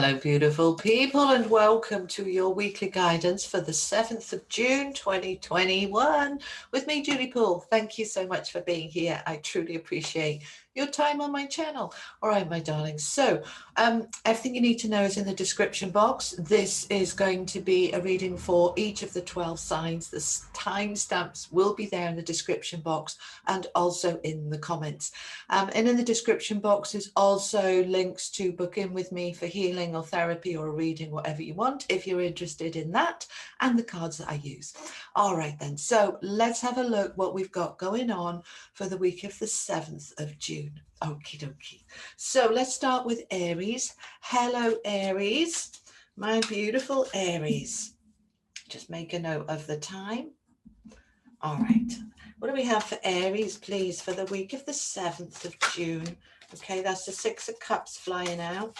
Hello, beautiful people, and welcome to your weekly guidance for the 7th of June, 2021 with me, Julie Poole. Thank you so much for being here. I truly appreciate your time on my channel. All right, my darlings. So everything you need to know is in the description box. This is going to be a reading for each of the 12 signs. The timestamps will be there in the description box and also in the comments. And in the description box is also links to book in with me for healing or therapy or a reading, whatever you want, if you're interested in that, and the cards that I use. All right then, so let's have a look what we've got going on for the week of the 7th of June. Okie dokie. So let's start with Aries. Hello, Aries. My beautiful Aries. Just make a note of the time. All right. What do we have for Aries, please, for the week of the 7th of June? Okay, that's the 6 of Cups flying out.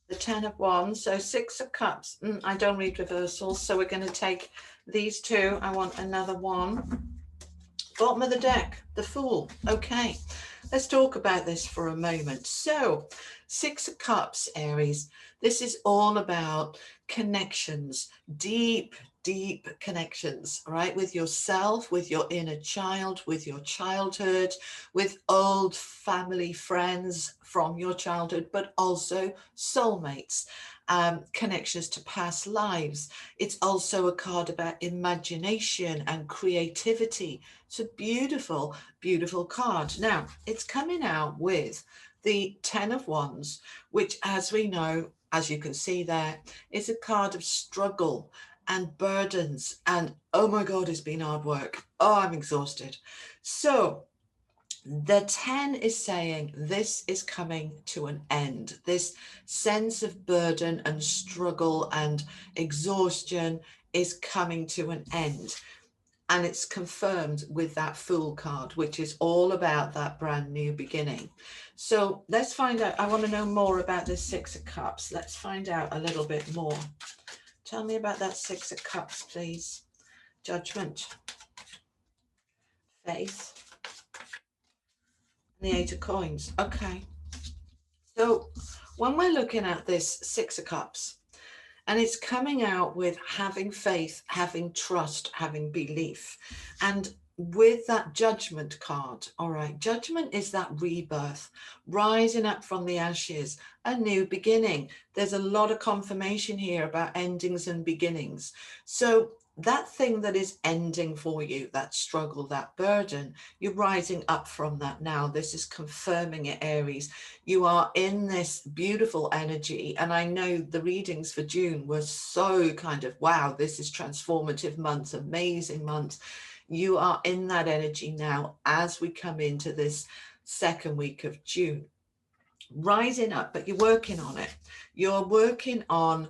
The 10 of Wands, so 6 of Cups. I don't read reversals, so we're going to take these two. I want another one. Bottom of the deck, the Fool. Okay, let's talk about this for a moment. So 6 of Cups, Aries, this is all about connections, deep connections, right? With yourself, with your inner child, with your childhood, with old family friends from your childhood, but also soulmates, connections to past lives. It's also a card about imagination and creativity. It's a beautiful, beautiful card. Now, it's coming out with the 10 of Wands, which, as we know, as you can see there, is a card of struggle and burdens, and oh my God, it's been hard work. Oh, I'm exhausted. So the 10 is saying this is coming to an end. This sense of burden and struggle and exhaustion is coming to an end. And it's confirmed with that Fool card, which is all about that brand new beginning. So let's find out. I want to know more about this 6 of Cups. Let's find out a little bit more. Tell me about that 6 of Cups, please. Judgment, faith, and the 8 of Coins. Okay. So when we're looking at this 6 of Cups, and it's coming out with having faith, having trust, having belief. And with that Judgment card, all right, Judgment is that rebirth, rising up from the ashes, a new beginning. There's a lot of confirmation here about endings and beginnings. So that thing that is ending for you, that struggle, that burden, you're rising up from that now. This is confirming it, Aries. You are in this beautiful energy. And I know the readings for June were so kind of, wow, this is transformative month, amazing month. You are in that energy now as we come into this second week of June. Rising up, but you're working on it. You're working on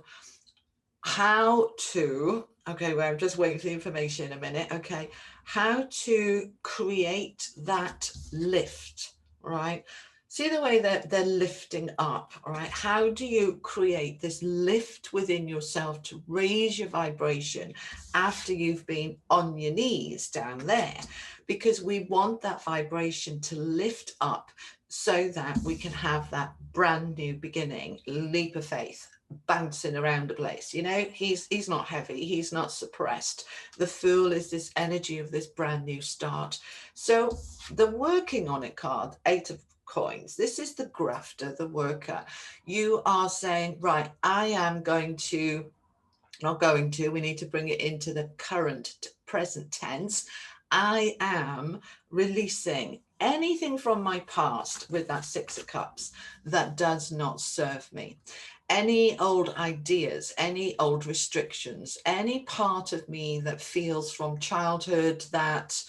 how to, okay, well, I'm just waiting for the information in a minute, okay, how to create that lift, right? See the way that they're lifting up, all right? How do you create this lift within yourself to raise your vibration after you've been on your knees down there? Because we want that vibration to lift up so that we can have that brand new beginning, leap of faith, bouncing around the place. You know, he's not heavy, he's not suppressed. The Fool is this energy of this brand new start. So the working on it card, 8 of Coins, this is the grafter, the worker. You are saying, right, I am going to, not going to, we need to bring it into the current present tense. I am releasing anything from my past with that 6 of Cups that does not serve me. Any old ideas, any old restrictions, any part of me that feels from childhood that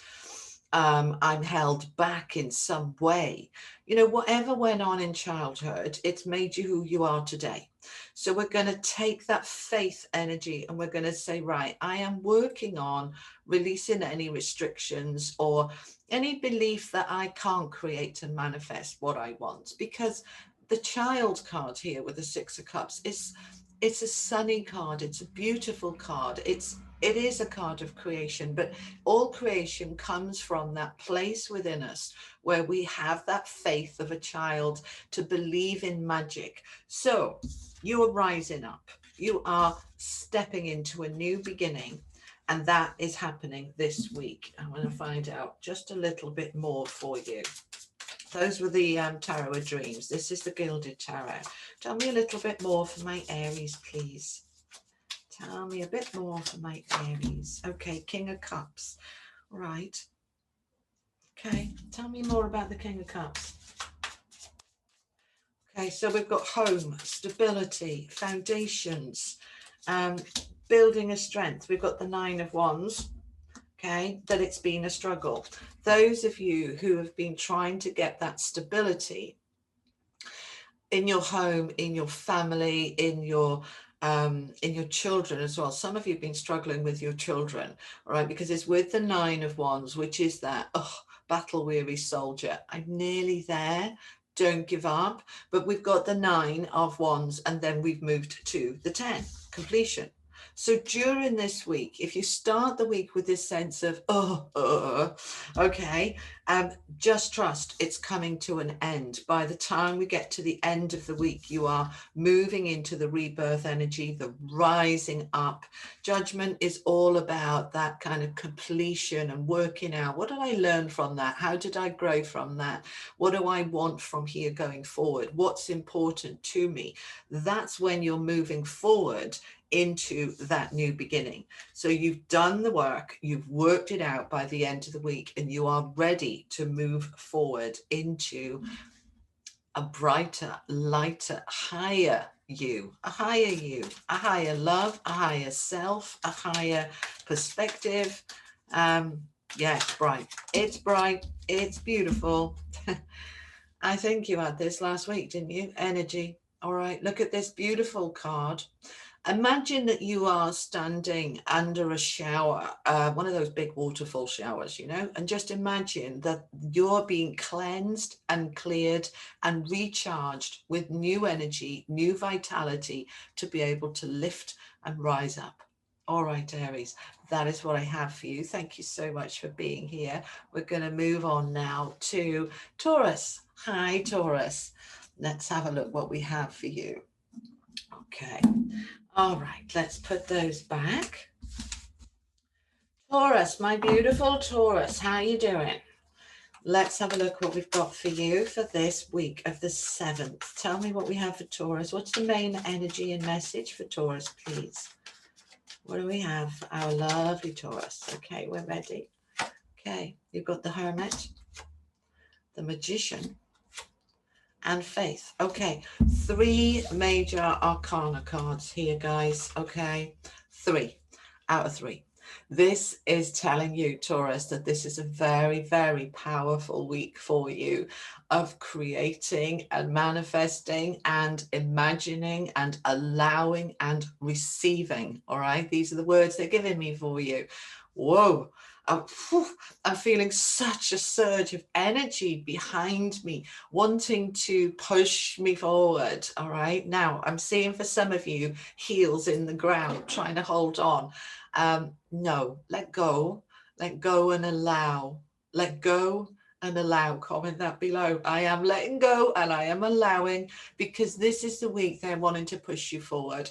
I'm held back in some way. You know, whatever went on in childhood, it's made you who you are today. So we're going to take that faith energy and we're going to say, right, I am working on releasing any restrictions or any belief that I can't create and manifest what I want. Because the Child card here with the 6 of Cups is, it's a sunny card. It's a beautiful card. It's it is a card of creation, but all creation comes from that place within us where we have that faith of a child to believe in magic. So you are rising up. You are stepping into a new beginning. And that is happening this week. I want to find out just a little bit more for you. Those were the Tarot of Dreams. This is the Gilded Tarot. Tell me a little bit more for my Aries, please. Tell me a bit more for my Aries. Okay, King of Cups. Right. Okay, tell me more about the King of Cups. Okay, so we've got home, stability, foundations, building a strength. We've got the Nine of Wands. Okay, that it's been a struggle. Those of you who have been trying to get that stability in your home, in your family, in your children as well. Some of you have been struggling with your children, all right, because it's with the Nine of Wands, which is that battle weary soldier. I'm nearly there. Don't give up. But we've got the Nine of Wands, and then we've moved to the 10, completion. So during this week, if you start the week with this sense of, okay, just trust it's coming to an end. By the time we get to the end of the week, you are moving into the rebirth energy, the rising up. Judgment is all about that kind of completion and working out, what did I learn from that? How did I grow from that? What do I want from here going forward? What's important to me? That's when you're moving forward into that new beginning. So you've done the work, you've worked it out by the end of the week, and you are ready to move forward into a brighter, lighter, higher you, a higher love, a higher self, a higher perspective. Yeah, it's bright, it's beautiful. I think you had this last week, didn't you? Energy. All right, look at this beautiful card. Imagine that you are standing under a shower, one of those big waterfall showers, you know, and just imagine that you're being cleansed and cleared and recharged with new energy, new vitality to be able to lift and rise up. All right, Aries, that is what I have for you. Thank you so much for being here. We're going to move on now to Taurus. Hi, Taurus. Let's have a look what we have for you. Okay. All right, let's put those back. Taurus, my beautiful Taurus, how are you doing? Let's have a look what we've got for you for this week of the 7th. Tell me what we have for Taurus. What's the main energy and message for Taurus, please? What do we have for our lovely Taurus? Okay, we're ready. Okay, you've got the Hermit, the Magician, and Faith. Okay, 3 major arcana cards here, guys. Okay, 3 out of 3. This is telling you, Taurus, that this is a very, very powerful week for you of creating and manifesting and imagining and allowing and receiving. All right, these are the words they're giving me for you. Whoa. I'm feeling such a surge of energy behind me, wanting to push me forward. All right. Now I'm seeing for some of you heels in the ground, trying to hold on. No, let go and allow. Let go and allow. Comment that below. I am letting go and I am allowing, because this is the week they're wanting to push you forward.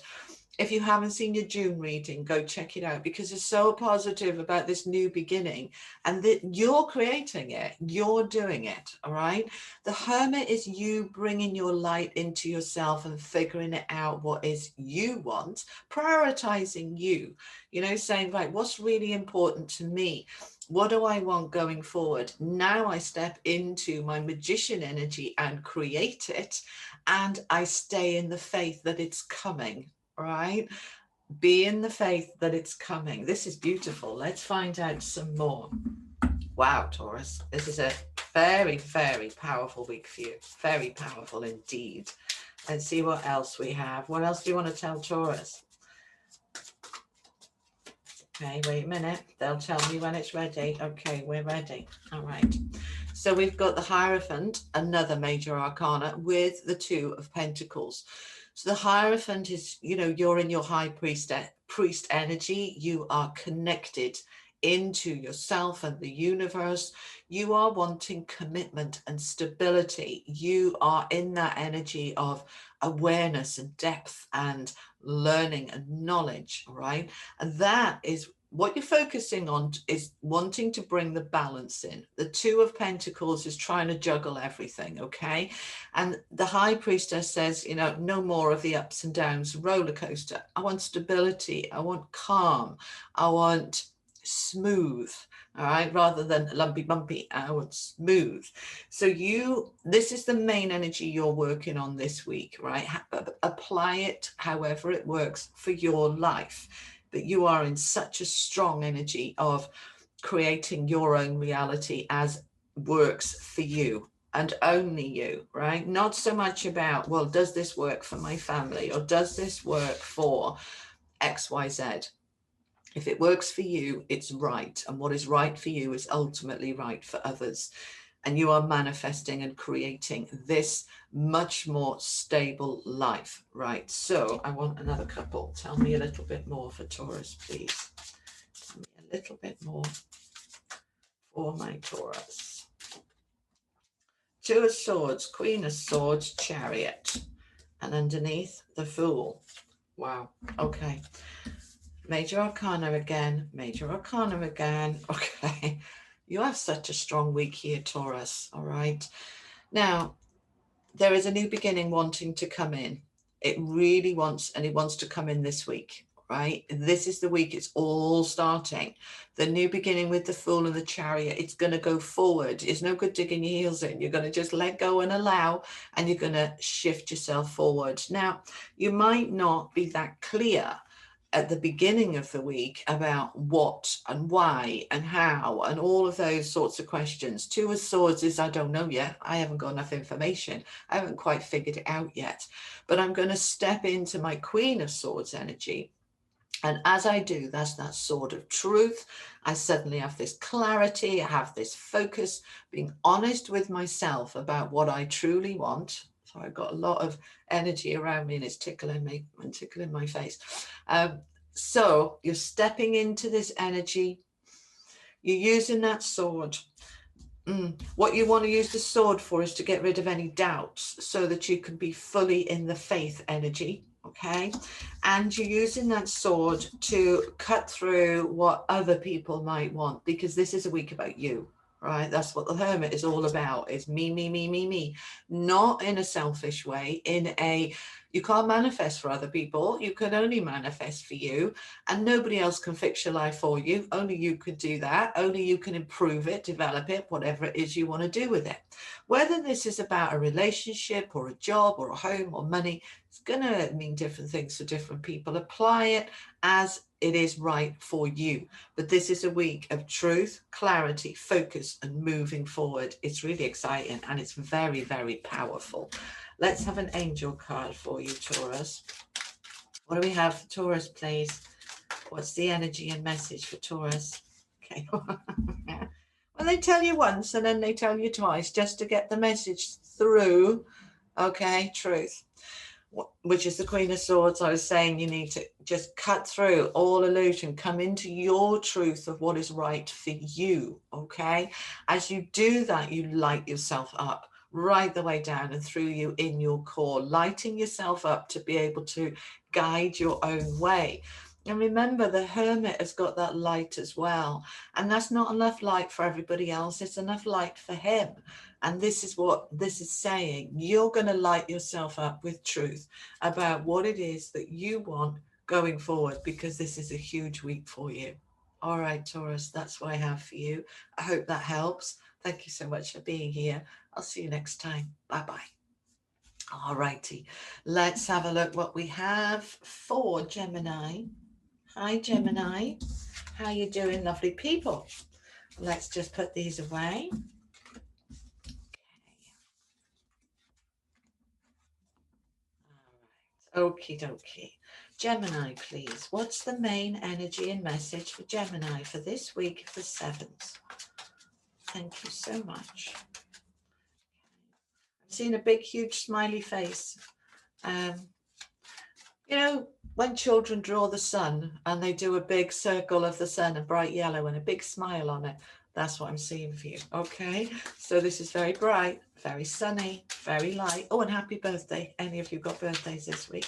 If you haven't seen your June reading, go check it out, because it's so positive about this new beginning and that you're creating it, you're doing it, all right? The Hermit is you bringing your light into yourself and figuring it out what is you want, prioritizing you, you know, saying, right, what's really important to me? What do I want going forward? Now I step into my Magician energy and create it, and I stay in the faith that it's coming. Right? Be in the faith that it's coming. This is beautiful. Let's find out some more. Wow, Taurus, this is a very, very powerful week for you. Very powerful indeed. Let's see what else we have. What else do you want to tell Taurus? Okay, wait a minute. They'll tell me when it's ready. Okay, we're ready. All right. So we've got the Hierophant, another major arcana, with the Two of Pentacles. So the Hierophant is, you know, you're in your high priest energy. You are connected into yourself and the universe. You are wanting commitment and stability. You are in that energy of awareness and depth and learning and knowledge, right? And that is what you're focusing on, is wanting to bring the balance in. The Two of Pentacles is trying to juggle everything, okay? And the High Priestess says, you know, no more of the ups and downs, roller coaster. I want stability. I want calm. I want smooth, all right, rather than lumpy bumpy. I want smooth. So this is the main energy you're working on this week, right? Apply it however it works for your life. But you are in such a strong energy of creating your own reality as works for you and only you, right? Not so much about, well, does this work for my family, or does this work for XYZ? If it works for you, it's right. And what is right for you is ultimately right for others. And you are manifesting and creating this much more stable life, right? So I want another couple. Tell me a little bit more for Taurus, please. Tell me a little bit more for my Taurus. Two of Swords, Queen of Swords, Chariot. And underneath, the Fool. Wow. Okay. Major Arcana again. Major Arcana again. Okay. You have such a strong week here, Taurus. All right. Now, there is a new beginning wanting to come in. It really wants, and it wants to come in this week, right? This is the week it's all starting. The new beginning with the Fool and the Chariot, it's going to go forward. It's no good digging your heels in. You're going to just let go and allow, and you're going to shift yourself forward. Now, you might not be that clear at the beginning of the week about what and why and how and all of those sorts of questions. Two of Swords is, I don't know yet. I haven't got enough information. I haven't quite figured it out yet. But I'm going to step into my Queen of Swords energy. And as I do, that's that sword of truth. I suddenly have this clarity. I have this focus, being honest with myself about what I truly want. So I've got a lot of energy around me and it's tickling me and tickling my face. So you're stepping into this energy. You're using that sword. What you want to use the sword for is to get rid of any doubts so that you can be fully in the faith energy. Okay. And you're using that sword to cut through what other people might want, because this is a week about you. Right, that's what the Hermit is all about. Is me, me, me, me, me. Not in a selfish way, you can't manifest for other people. You can only manifest for you, and nobody else can fix your life for you. Only you could do that. Only you can improve it, develop it, whatever it is you want to do with it. Whether this is about a relationship or a job or a home or money, it's going to mean different things to different people. Apply it as it is right for you. But this is a week of truth, clarity, focus, and moving forward. It's really exciting and it's very, very powerful. Let's have an angel card for you, Taurus. What do we have for Taurus, please? What's the energy and message for Taurus? Okay. Well, they tell you once and then they tell you twice just to get the message through. Okay, truth. Which is the Queen of Swords. I was saying you need to just cut through all illusion, come into your truth of what is right for you, okay? As you do that, you light yourself up right the way down and through you in your core, lighting yourself up to be able to guide your own way. And remember, the Hermit has got that light as well. And that's not enough light for everybody else. It's enough light for him. And this is what this is saying. You're going to light yourself up with truth about what it is that you want going forward, because this is a huge week for you. All right, Taurus, that's what I have for you. I hope that helps. Thank you so much for being here. I'll see you next time. Bye-bye. All righty. Let's have a look what we have for Gemini. Hi, Gemini. How you doing, lovely people? Let's just put these away. Okie dokie. Gemini, please. What's the main energy and message for Gemini for this week of the 7th? Thank you so much. I'm seeing a big, huge smiley face. You know, when children draw the sun and they do a big circle of the sun, a bright yellow and a big smile on it, that's what I'm seeing for you. Okay, so this is very bright, very sunny, very light. Oh, and happy birthday. Any of you got birthdays this week?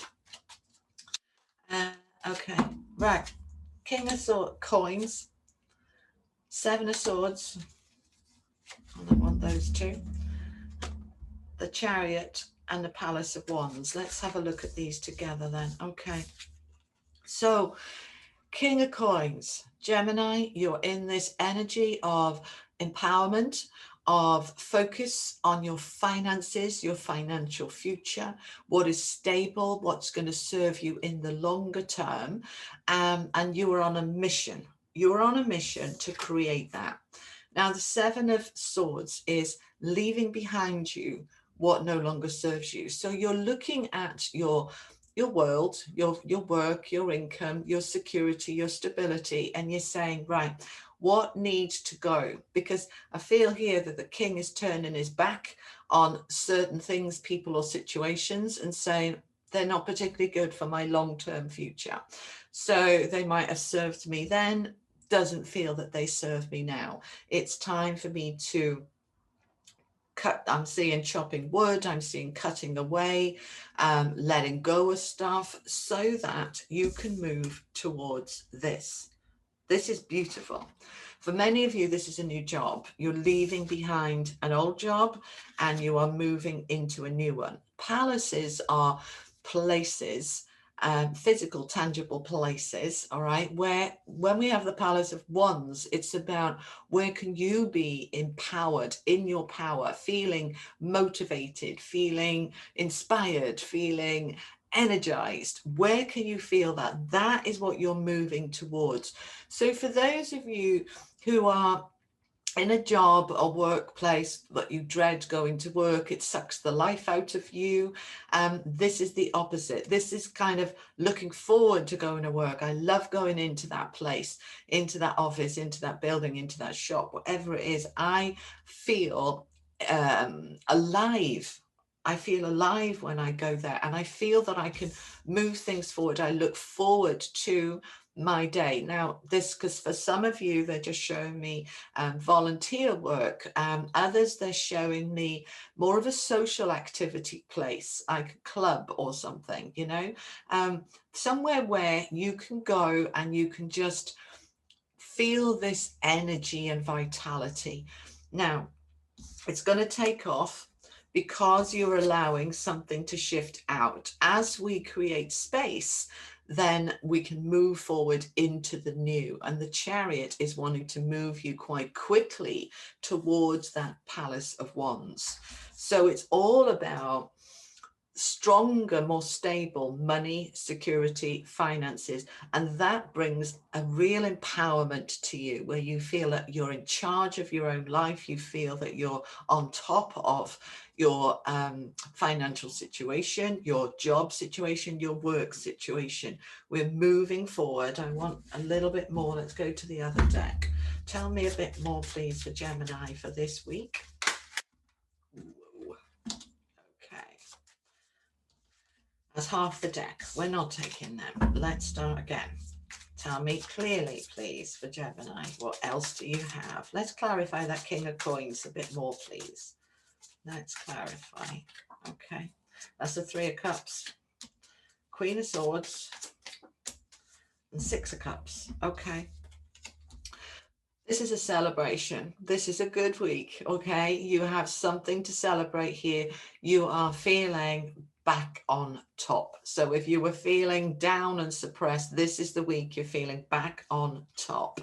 Okay, right. King of coins, Seven of Swords. I don't want those two. The Chariot and the Palace of Wands. Let's have a look at these together then. Okay. So, King of Coins, Gemini, you're in this energy of empowerment, of focus on your finances, your financial future, what is stable, what's going to serve you in the longer term. And you are on a mission. You're on a mission to create that. Now, the Seven of Swords is leaving behind you what no longer serves you. So you're looking at your world, your work, your income, your security, your stability, and you're saying, right, what needs to go? Because I feel here that the king is turning his back on certain things, people or situations, and saying they're not particularly good for my long-term future. So they might have served me then, doesn't feel that they serve me now. It's time for me to cut. I'm seeing chopping wood, I'm seeing cutting away, letting go of stuff so that you can move towards this. This is beautiful. For many of you, this is a new job. You're leaving behind an old job and you are moving into a new one. Palaces are places, physical, tangible places, all right, where when we have the Palace of Wands, it's about where can you be empowered, in your power, feeling motivated, feeling inspired, feeling energized. Where can you feel that? That is what you're moving towards. So for those of you who are in a job or workplace that you dread going to work, it sucks the life out of you. This is the opposite. This is kind of looking forward to going to work. I love going into that place, into that office, into that building, into that shop, whatever it is. I feel alive. I feel alive when I go there, and I feel that I can move things forward. I look forward to my day. Now, this, because for some of you, they're just showing me volunteer work. Others, they're showing me more of a social activity place, like a club or something, you know, somewhere where you can go and you can just feel this energy and vitality. Now, it's going to take off because you're allowing something to shift out. As we create space, then we can move forward into the new. And the Chariot is wanting to move you quite quickly towards that Palace of Wands. So it's all about stronger, more stable money, security, finances, and that brings a real empowerment to you, where you feel that you're in charge of your own life. You feel that you're on top of your financial situation, your job situation, your work situation. We're moving forward. I want a little bit more. Let's go to the other deck. Tell me a bit more, please, for Gemini for this week. That's half the deck. We're not taking them. Let's start again. Tell me clearly, please, for Gemini, what else do you have? Let's clarify that King of Coins a bit more, please. Let's clarify. Okay. That's the Three of Cups, Queen of Swords, and Six of Cups. Okay. This is a celebration. This is a good week, okay? You have something to celebrate here. You are feeling back on top. So if you were feeling down and suppressed, this is the week you're feeling back on top.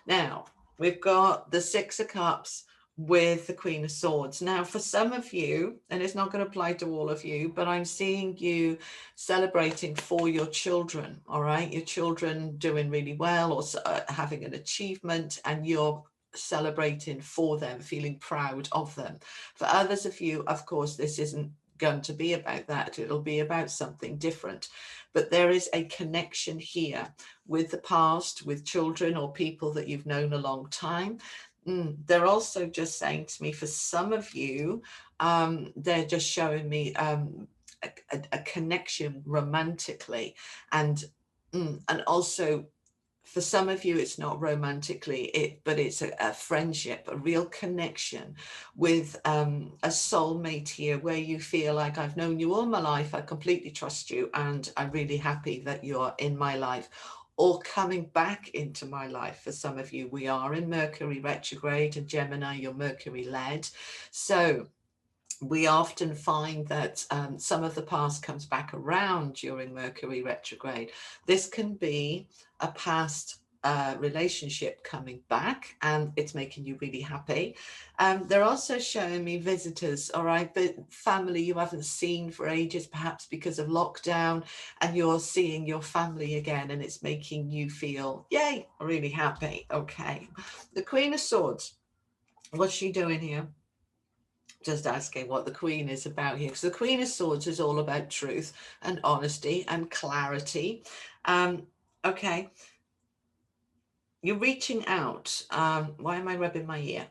Now, we've got the Six of Cups with the Queen of Swords. Now, for some of you, and it's not going to apply to all of you, but I'm seeing you celebrating for your children, all right? Your children doing really well, or having an achievement, and you're celebrating for them, feeling proud of them. For others of you, of course, this isn't going to be about that. It'll be about something different. But there is a connection here with the past, with children or people that you've known a long time. They're also just saying to me, for some of you, they're just showing me a connection romantically, and also for some of you it's not romantically, but it's a friendship, a real connection with a soulmate here, where you feel like, I've known you all my life, I completely trust you, and I'm really happy that you're in my life, or coming back into my life. For some of you, we are in Mercury retrograde, and Gemini, you're Mercury led, so we often find that some of the past comes back around during Mercury retrograde. This can be a past relationship coming back, and it's making you really happy. They're also showing me visitors, all right, but family you haven't seen for ages, perhaps because of lockdown, and you're seeing your family again, and it's making you feel, yay, really happy. Okay, the Queen of Swords, what's she doing here? Just asking what the Queen is about here, because the Queen of Swords is all about truth and honesty and clarity. Okay, you're reaching out. Why am I rubbing my ear?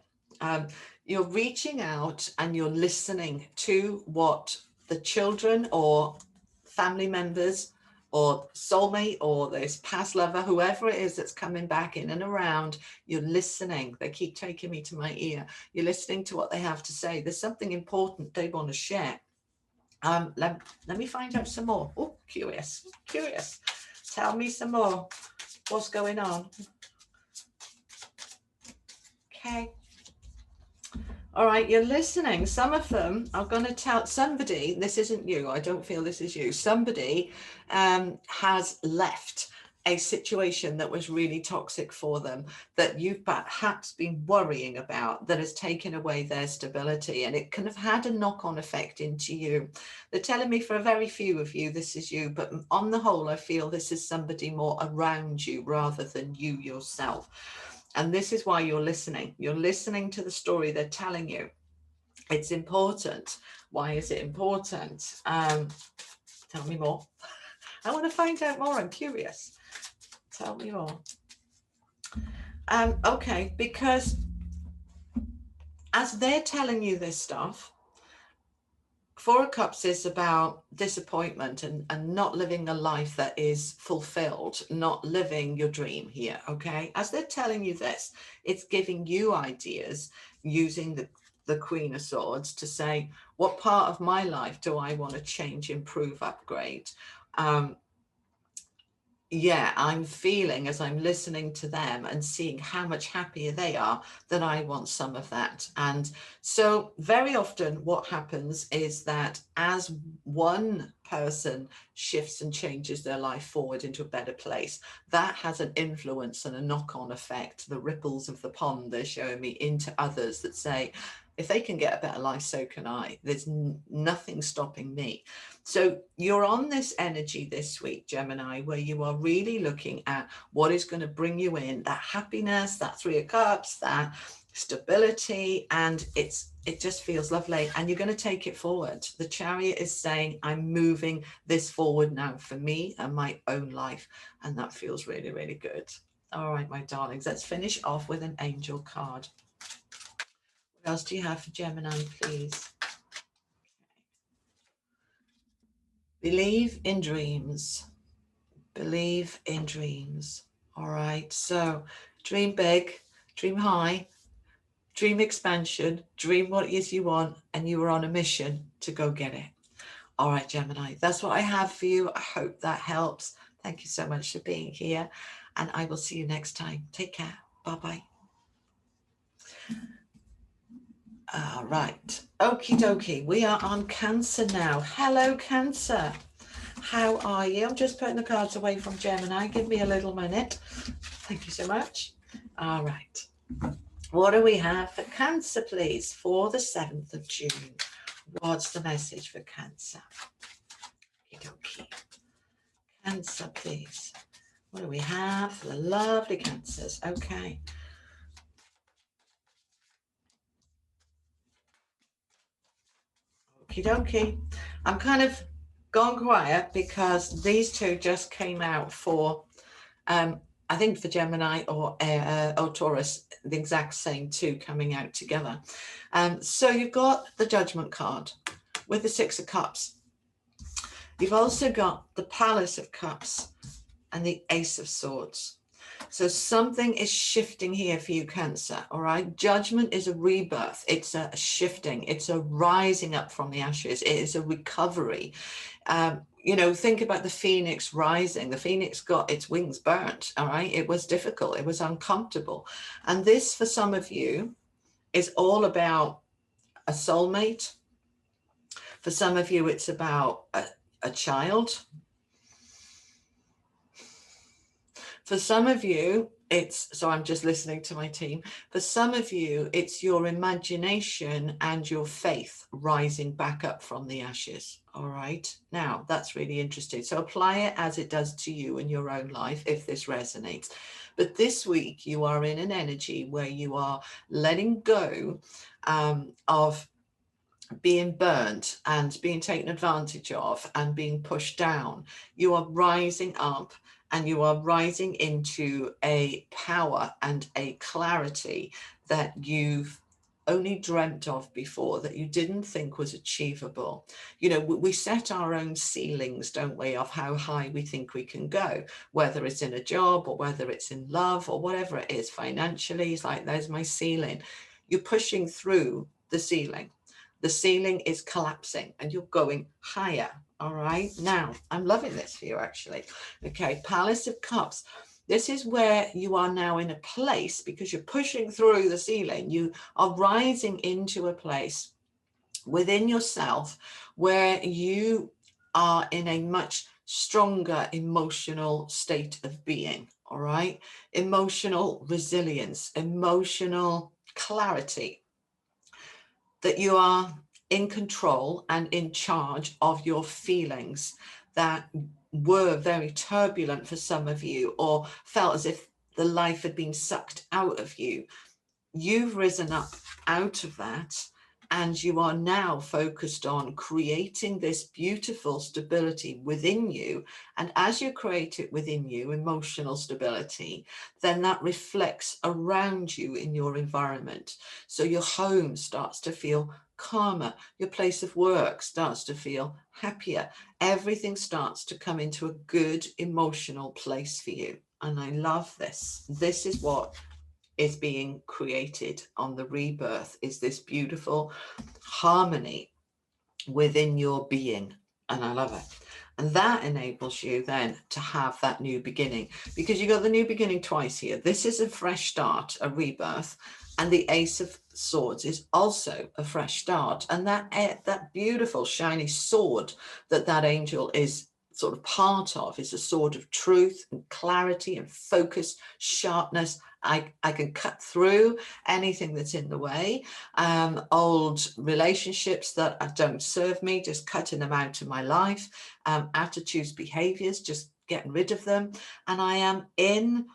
You're reaching out and you're listening to what the children or family members or soulmate or this past lover, whoever it is that's coming back in and around, you're listening. They keep taking me to my ear. You're listening to what they have to say. There's something important they want to share. Let me find out some more. Oh, curious. Tell me some more. What's going on? Okay. All right, you're listening. Some of them are going to tell somebody, this isn't you, I don't feel this is you, somebody has left a situation that was really toxic for them, that you've perhaps been worrying about, that has taken away their stability, and it can have had a knock-on effect into you. They're telling me for a very few of you, this is you, but on the whole, I feel this is somebody more around you rather than you yourself. And this is why you're listening. You're listening to the story they're telling you. It's important. Why is it important? Tell me more. I want to find out more. I'm curious. Tell me more. Okay, because as they're telling you this stuff, Four of Cups is about disappointment and not living a life that is fulfilled, not living your dream here, okay? As they're telling you this, it's giving you ideas using the Queen of Swords to say, what part of my life do I want to change, improve, upgrade? Yeah, I'm feeling as I'm listening to them and seeing how much happier they are that I want some of that. And so very often what happens is that as one person shifts and changes their life forward into a better place, that has an influence and a knock-on effect, the ripples of the pond they're showing me, into others that say, if they can get a better life, so can I. There's nothing stopping me. So you're on this energy this week, Gemini, where you are really looking at what is going to bring you in that happiness, that Three of Cups, that stability, and it just feels lovely, and you're going to take it forward. The Chariot is saying, I'm moving this forward now for me and my own life, and that feels really, really good. All right, my darlings, let's finish off with an angel card. What else do you have for Gemini, please? Believe in dreams. Believe in dreams. All right, so dream big, dream high, dream expansion, dream what it is you want, and you are on a mission to go get it. All right, Gemini, that's what I have for you. I hope that helps. Thank you so much for being here, and I will see you next time. Take care. Bye-bye. All right. Okie dokie. We are on Cancer now. Hello, Cancer. How are you? I'm just putting the cards away from Gemini. Give me a little minute. Thank you so much. All right. What do we have for Cancer, please, for the 7th of June? What's the message for Cancer? Okie dokie. Cancer, please. What do we have for the lovely Cancers? Okay. Okie dokie. I'm kind of gone quiet because these two just came out for a I think for Gemini or Taurus, the exact same two coming out together. So you've got the Judgment card with the Six of Cups. You've also got the Palace of Cups and the Ace of Swords. So something is shifting here for you, Cancer, all right? Judgment is a rebirth. It's a shifting. It's a rising up from the ashes. It is a recovery. You know, think about the phoenix rising. The phoenix got its wings burnt, all right? It was difficult. It was uncomfortable. And this, for some of you, is all about a soulmate. For some of you, it's about a child. For some of you, it's, so I'm just listening to my team. For some of you, it's your imagination and your faith rising back up from the ashes. All right. Now, that's really interesting. So apply it as it does to you in your own life, if this resonates. But this week, you are in an energy where you are letting go of being burnt and being taken advantage of and being pushed down. You are rising up, and you are rising into a power and a clarity that you've only dreamt of before, that you didn't think was achievable. You know, we set our own ceilings, don't we, of how high we think we can go, whether it's in a job or whether it's in love or whatever it is financially. It's like, there's my ceiling. You're pushing through the ceiling. The ceiling is collapsing and you're going higher. All right. Now, I'm loving this for you, actually. Okay. Palace of Cups. This is where you are now in a place, because you're pushing through the ceiling. You are rising into a place within yourself where you are in a much stronger emotional state of being. All right. Emotional resilience, emotional clarity, that you are in control and in charge of your feelings that were very turbulent for some of you, or felt as if the life had been sucked out of you. You've risen up out of that, and you are now focused on creating this beautiful stability within you. And as you create it within you, emotional stability, then that reflects around you in your environment. So your home starts to feel calmer. Your place of work starts to feel happier. Everything starts to come into a good emotional place for you. And I love this. This is what is being created on the rebirth, is this beautiful harmony within your being. And I love it. And that enables you then to have that new beginning, because you got the new beginning twice here. This is a fresh start, a rebirth. And the Ace of Swords is also a fresh start. And that beautiful shiny sword that angel is sort of part of is a sword of truth and clarity and focus, sharpness. I can cut through anything that's in the way. Old relationships that don't serve me, just cutting them out of my life. Attitudes, behaviors, just getting rid of them. And I am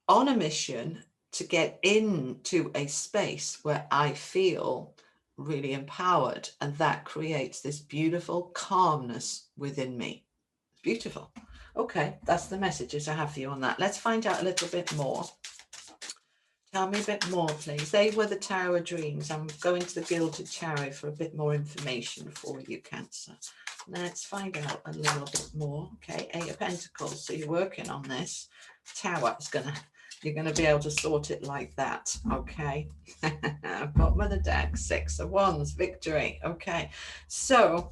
on a mission to get into a space where I feel really empowered, and that creates this beautiful calmness within me. It's beautiful. Okay, that's the messages I have for you on that. Let's find out a little bit more. Tell me a bit more, please. They were the Tower Dreams. I'm going to the Gilded Chariot for a bit more information for you, Cancer. Let's find out a little bit more. Okay, Eight of Pentacles. So you're working on this. Tower is you're going to be able to sort it like that. Okay. Bottom of the deck, Six of Wands, victory. Okay. So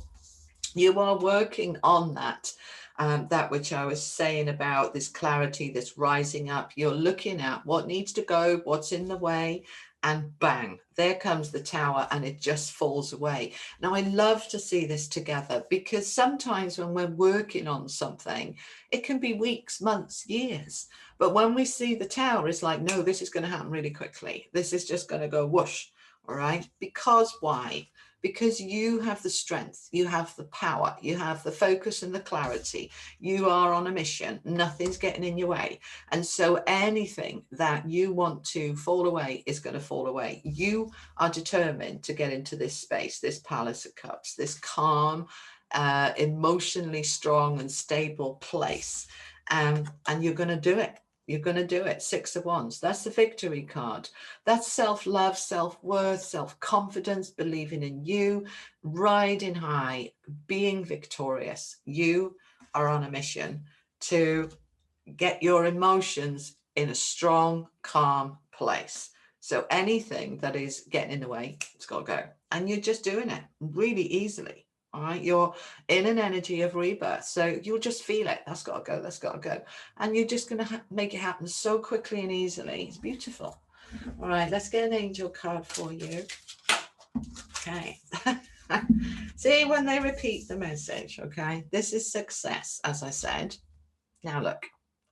you are working on that. That which I was saying about this clarity, this rising up. You're looking at what needs to go, what's in the way, and bang, there comes the tower, and it just falls away. Now, I love to see this together, because sometimes when we're working on something, it can be weeks, months, years. But when we see the tower, it's like, no, this is going to happen really quickly. This is just going to go whoosh. All right. Because why? because you have the strength, you have the power, you have the focus and the clarity. You are on a mission. Nothing's getting in your way. And so anything that you want to fall away is going to fall away. You are determined to get into this space, this Palace of Cups, this calm, emotionally strong and stable place. And you're going to do it. You're going to do it. 6 of Wands. That's the victory card. That's self-love, self-worth, self-confidence, believing in you, riding high, being victorious. You are on a mission to get your emotions in a strong, calm place. So anything that is getting in the way, it's got to go. And you're just doing it really easily. All right, you're in an energy of rebirth, so you'll just feel it. That's got to go. That's got to go, and you're just going to make it happen so quickly and easily. It's beautiful. All right, let's get an angel card for you. Okay. See, when they repeat the message, okay, this is success, as I said. Now look,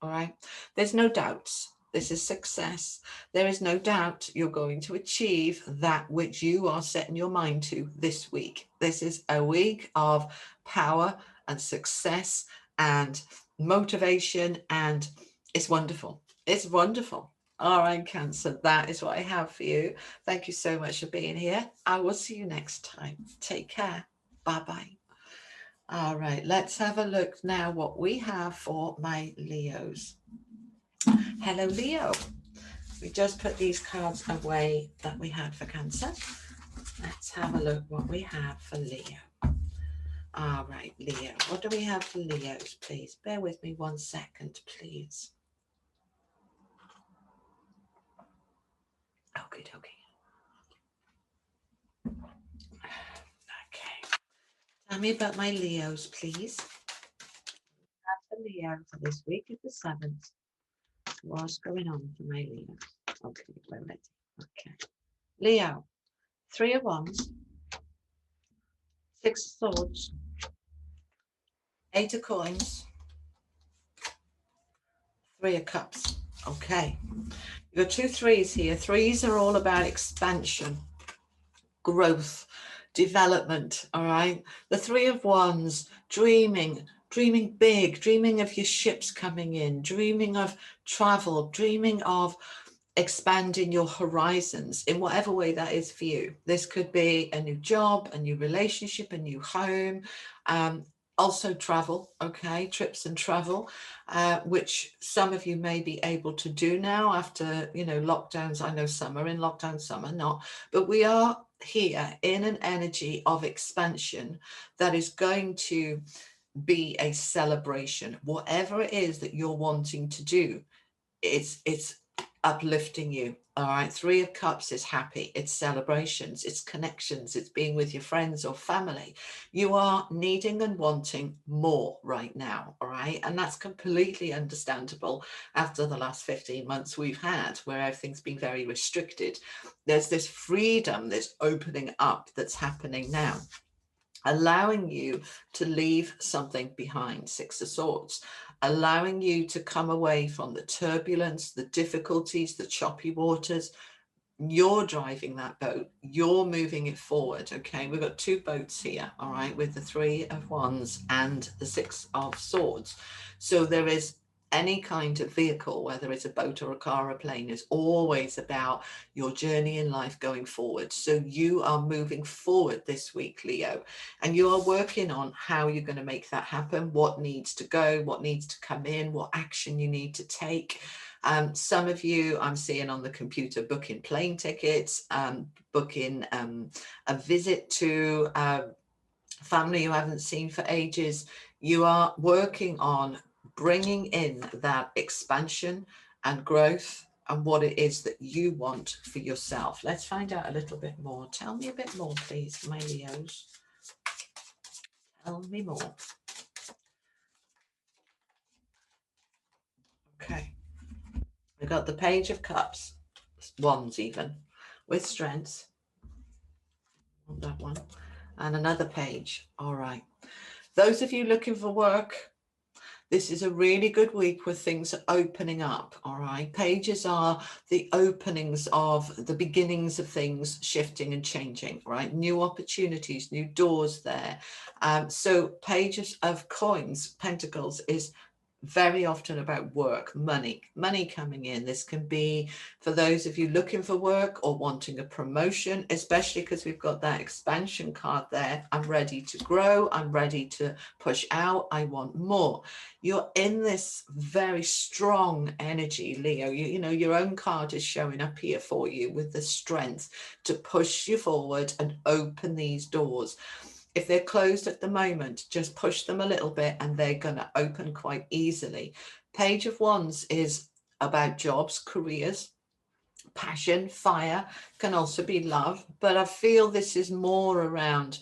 all right, there's no doubts. This is success. There is no doubt you're going to achieve that which you are setting your mind to this week. This is a week of power and success and motivation, and it's wonderful. It's wonderful. All right, Cancer, that is what I have for you. Thank you so much for being here. I will see you next time. Take care. Bye-bye. All right, let's have a look now what we have for my Leos. Hello, Leo. We just put these cards away that we had for Cancer. Let's have a look what we have for Leo. All right, Leo. What do we have for Leos, please? Bear with me 1 second, please. Okay, okay. Okay. Tell me about my Leos, please. For Leo for this week of the 7th. What's going on for my Leo? Okay, we're ready. Okay. Leo, 3 of Wands, 6 of Swords, 8 of Coins, 3 of Cups. Okay. You've got 2 3s here. 3s are all about expansion, growth, development. All right. The 3 of Wands, dreaming big, dreaming of your ships coming in, dreaming of travel, dreaming of expanding your horizons in whatever way that is for you. This could be a new job, a new relationship, a new home, also travel, okay, trips and travel, which some of you may be able to do now after, you know, lockdowns. I know some are in lockdown, some are not, but we are here in an energy of expansion that is going to be a celebration. Whatever it is that you're wanting to do, it's uplifting you. All right. 3 of Cups is happy. It's celebrations. It's connections. It's being with your friends or family. You are needing and wanting more right now. All right. And that's completely understandable after the last 15 months we've had, where everything's been very restricted. There's this freedom, this opening up that's happening now, allowing you to leave something behind. 6 of Swords, allowing you to come away from the turbulence, the difficulties, the choppy waters. You're driving that boat. You're moving it forward. Okay, we've got 2 boats here, all right, with the 3 of Wands and the 6 of Swords. So there is any kind of vehicle, whether it's a boat or a car or a plane, is always about your journey in life going forward. So you are moving forward this week, Leo, and you are working on how you're going to make that happen, what needs to go, what needs to come in, what action you need to take. Some of you I'm seeing on the computer booking plane tickets, booking a visit to family you haven't seen for ages. You are working on bringing in that expansion and growth and what it is that you want for yourself. Let's find out a little bit more. Tell me a bit more, please, my Leos. Tell me more. Okay. We've got the Page of Cups, Wands even, with strength. That one. And another page. All right. Those of you looking for work, This is a really good week where things are opening up, all right? Pages are the openings of the beginnings of things shifting and changing, right? New opportunities, new doors there. So pages of coins, pentacles, is very often about work, money coming in. This can be for those of you looking for work or wanting a promotion, especially because we've got that expansion card there. I'm ready to grow. I'm ready to push out. I want more. You're in this very strong energy, Leo. You know, your own card is showing up here for you with the strength to push you forward and open these doors. If they're closed at the moment, just push them a little bit and they're going to open quite easily. Page of Wands is about jobs, careers, passion, fire, can also be love. But I feel this is more around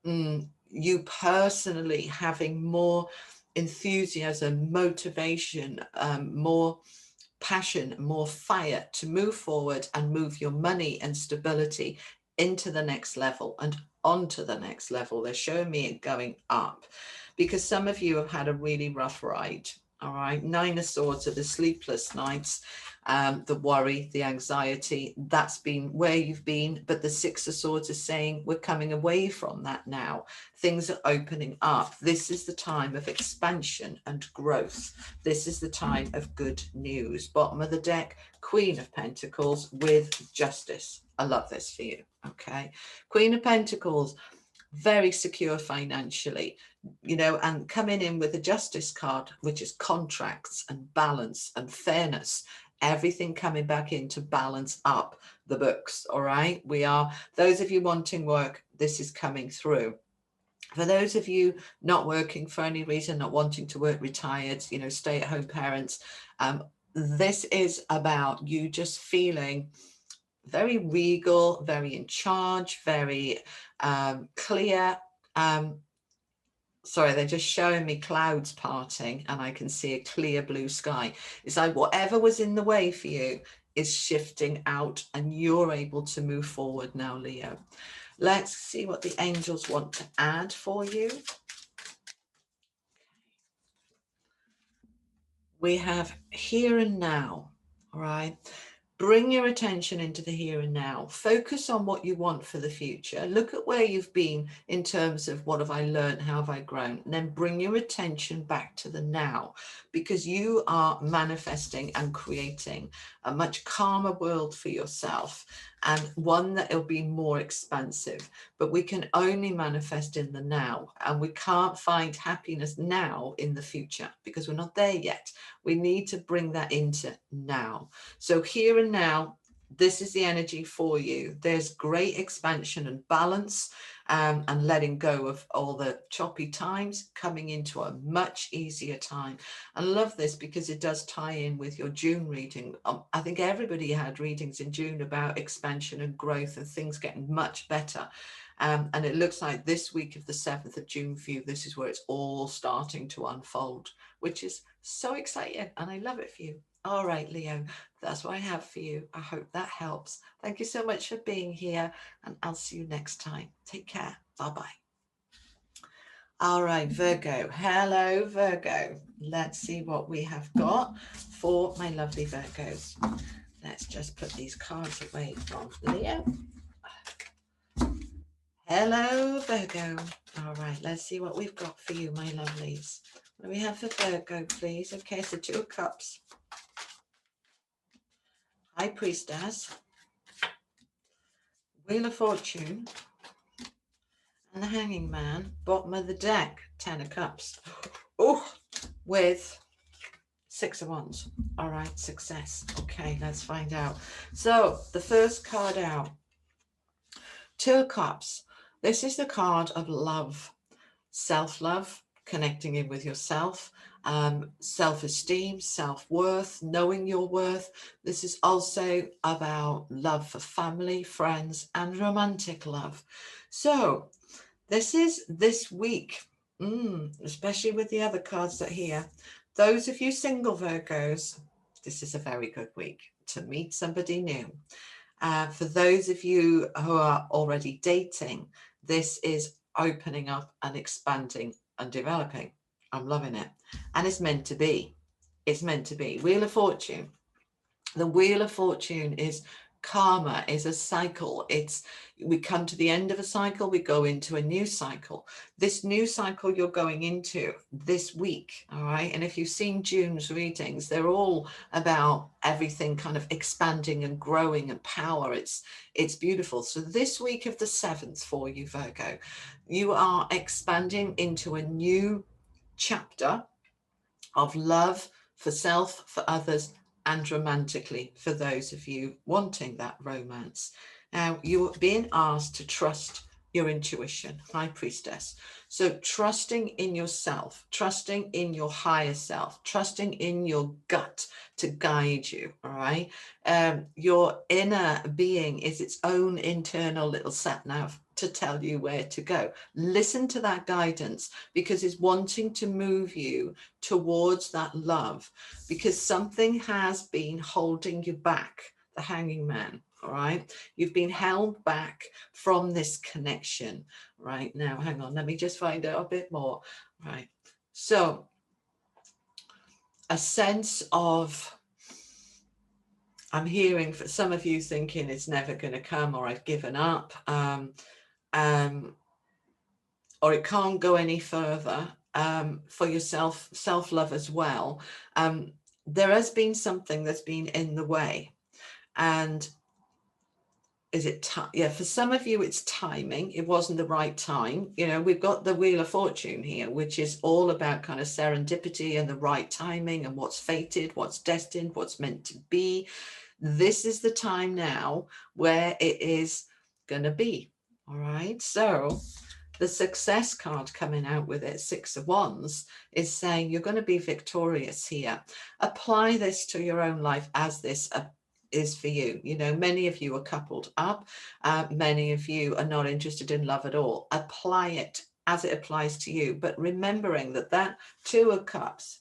you personally having more enthusiasm, motivation, more passion, more fire to move forward and move your money and stability into the next level and onto the next level. They're showing me it going up because some of you have had a really rough ride. All right. Nine of Swords are the sleepless nights, the worry, the anxiety. That's been where you've been. But the Six of Swords is saying we're coming away from that now. Things are opening up. This is the time of expansion and growth. This is the time of good news. Bottom of the deck, Queen of Pentacles with Justice. I love this for you. Okay. Queen of Pentacles, very secure financially, you know, and coming in with a Justice card, which is contracts and balance and fairness, everything coming back in to balance up the books. All right. We are, those of you wanting work, this is coming through. For those of you not working for any reason, not wanting to work, retired, you know, stay-at-home parents, this is about you just feeling very regal, very in charge, very clear. Sorry, they're just showing me clouds parting and I can see a clear blue sky. It's like whatever was in the way for you is shifting out and you're able to move forward now, Leo. Let's see what the angels want to add for you. We have here and now, all right? Bring your attention into the here and now. Focus on what you want for the future. Look at where you've been in terms of what have I learned, how have I grown, and then bring your attention back to the now, because you are manifesting and creating a much calmer world for yourself and one that will be more expansive. But we can only manifest in the now, and we can't find happiness now in the future because we're not there yet. We need to bring that into now. So here and now, this is the energy for you. There's great expansion and balance and letting go of all the choppy times, coming into a much easier time. I love this because it does tie in with your June reading. I think everybody had readings in June about expansion and growth and things getting much better. And it looks like this week of the 7th of June for you, this is where it's all starting to unfold, which is so exciting. And I love it for you. All right, Leo, that's what I have for you. I hope that helps. Thank you so much for being here, and I'll see you next time. Take care. Bye-bye. All right, Virgo. Hello, Virgo. Let's see what we have got for my lovely Virgos. Let's just put these cards away from Leo. Hello, Virgo. All right, let's see what we've got for you, my lovelies. What do we have for Virgo, please? Okay, so 2 of Cups. High Priestess. Wheel of Fortune. And the Hanging Man. Bottom of the deck, 10 of Cups. Oh, with 6 of Wands. All right, success. Okay, let's find out. So the first card out. 2 of Cups. This is the card of love, self-love, connecting in with yourself, self-esteem, self-worth, knowing your worth. This is also about love for family, friends, and romantic love. So this is this week, especially with the other cards that are here. Those of you single Virgos, this is a very good week to meet somebody new. For those of you who are already dating, this is opening up and expanding and developing. I'm loving it. And it's meant to be. It's meant to be. Wheel of Fortune. The Wheel of Fortune is karma, is a cycle. We come to the end of a cycle, we go into a new cycle. This new cycle you're going into this week, all right? And if you've seen June's readings, they're all about everything kind of expanding and growing and power. It's beautiful. So this week of the 7th for you, Virgo, you are expanding into a new chapter of love for self, for others, and romantically for those of you wanting that romance. Now, you're being asked to trust your intuition, High Priestess. So trusting in yourself, trusting in your higher self, trusting in your gut to guide you, all right? Your inner being is its own internal little sat nav to tell you where to go. Listen to that guidance, because it's wanting to move you towards that love, because something has been holding you back. The Hanging Man, all right? You've been held back from this connection right now. Hang on, let me just find out a bit more. Right. So a sense of, I'm hearing for some of you thinking it's never going to come, or I've given up, or it can't go any further. For yourself, self-love as well. There has been something that's been in the way. And is it time? Yeah, for some of you, it's timing. It wasn't the right time. You know, we've got the Wheel of Fortune here, which is all about kind of serendipity and the right timing and what's fated, what's destined, what's meant to be. This is the time now where it is going to be. All right. So the Success card coming out with it, 6 of Wands, is saying you're going to be victorious here. Apply this to your own life as this is for you. You know, many of you are coupled up. Many of you are not interested in love at all. Apply it as it applies to you. But remembering that that 2 of Cups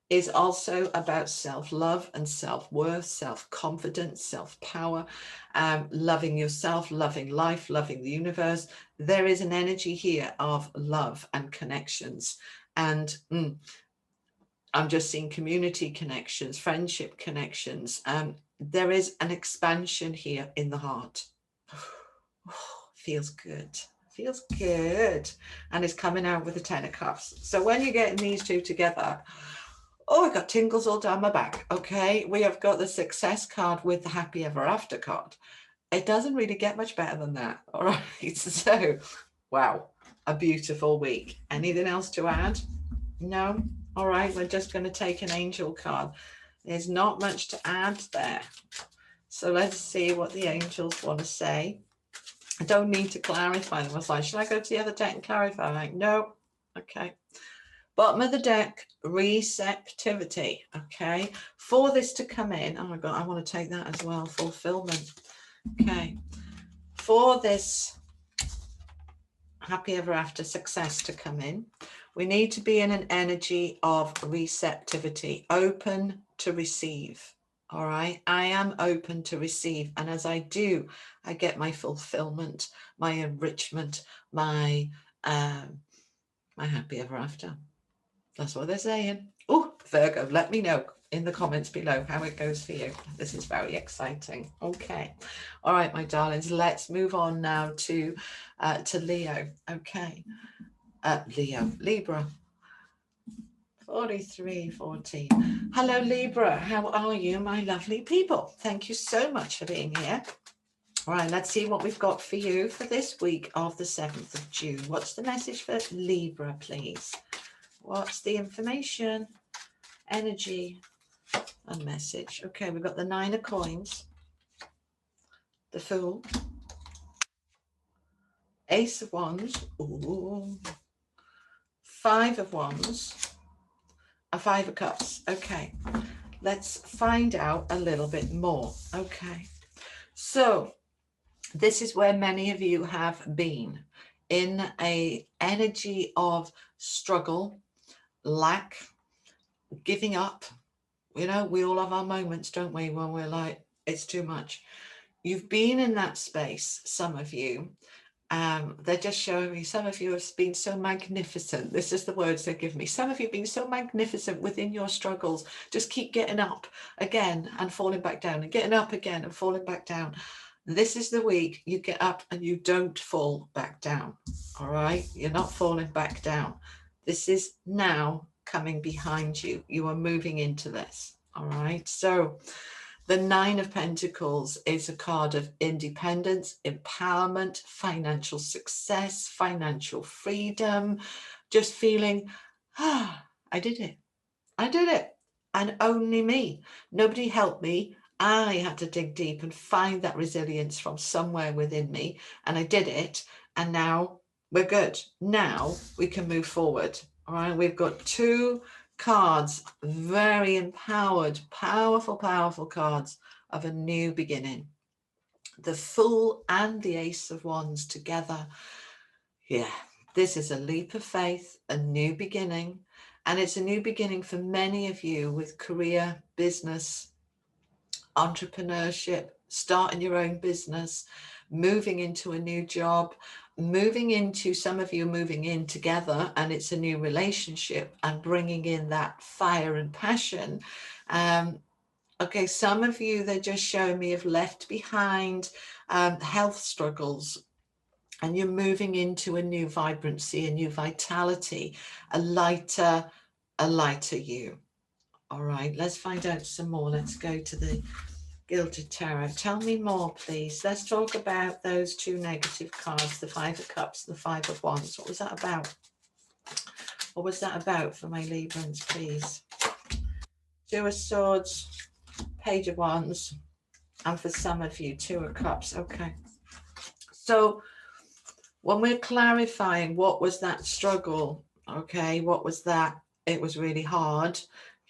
is also about self-love and self-worth, self-confidence, self-power, loving yourself, loving life, loving the universe. There is an energy here of love and connections. And I'm just seeing community connections, friendship connections. There is an expansion here in the heart. Feels good. Feels good. And it's coming out with the 10 of Cups. So when you're getting these two together, oh, I got tingles all down my back. Okay, we have got the Success card with the Happy Ever After card. It doesn't really get much better than that. All right. So, wow, a beautiful week. Anything else to add? No? All right, we're just going to take an angel card. There's not much to add there. So let's see what the angels want to say. I don't need to clarify them. I was like, should I go to the other deck and clarify? I'm like, no. Okay. Bottom of the deck, receptivity. Okay. For this to come in, oh my God, I want to take that as well. Fulfillment. Okay. For this Happy Ever After Success to come in, we need to be in an energy of receptivity, open to receive. All right. I am open to receive. And as I do, I get my fulfillment, my enrichment, my Happy Ever After. That's what they're saying. Oh, Virgo, let me know in the comments below how it goes for you. This is very exciting. Okay. All right, my darlings, let's move on now to Leo. Okay. Libra. 4314. Hello, Libra. How are you, my lovely people? Thank you so much for being here. All right, let's see what we've got for you for this week of the 7th of June. What's the message for Libra, please? What's the information, energy, and message? Okay, we've got the 9 of Coins, the Fool, Ace of Wands, ooh, 5 of Wands, a 5 of Cups. Okay, let's find out a little bit more. Okay, so this is where many of you have been, in a energy of struggle, lack, giving up. You know, we all have our moments, don't we, when we're like, it's too much. You've been in that space, some of you, They're just showing me some of you have been so magnificent. This is the words they give me. Some of you have been so magnificent within your struggles. Just keep getting up again and falling back down, and getting up again and falling back down. This is the week you get up and you don't fall back down. All right, you're not falling back down. This is now coming behind you. You are moving into this. All right, so the Nine of Pentacles is a card of independence, empowerment, financial success, financial freedom, just feeling, I did it. I did it. And only me. Nobody helped me. I had to dig deep and find that resilience from somewhere within me. And I did it. And now we're good. Now we can move forward. All right. We've got two cards, very empowered, powerful, powerful cards of a new beginning. The Fool and the Ace of Wands together. Yeah, this is a leap of faith, a new beginning. And it's a new beginning for many of you with career, business, entrepreneurship, starting your own business, moving into a new job, moving into, some of you moving in together, and it's a new relationship and bringing in that fire and passion. Okay, some of you, they're just showing me, have left behind health struggles, and you're moving into a new vibrancy, a new vitality, a lighter you. All right, let's find out some more. Let's go to the Gilded Tarot. Tell me more, please. Let's talk about those two negative cards, the Five of Cups, the Five of Wands. What was that about? What was that about for my Librans, please? Two of Swords, Page of Wands, and for some of you, Two of Cups. Okay. So when we're clarifying what was that struggle, okay, what was that? It was really hard.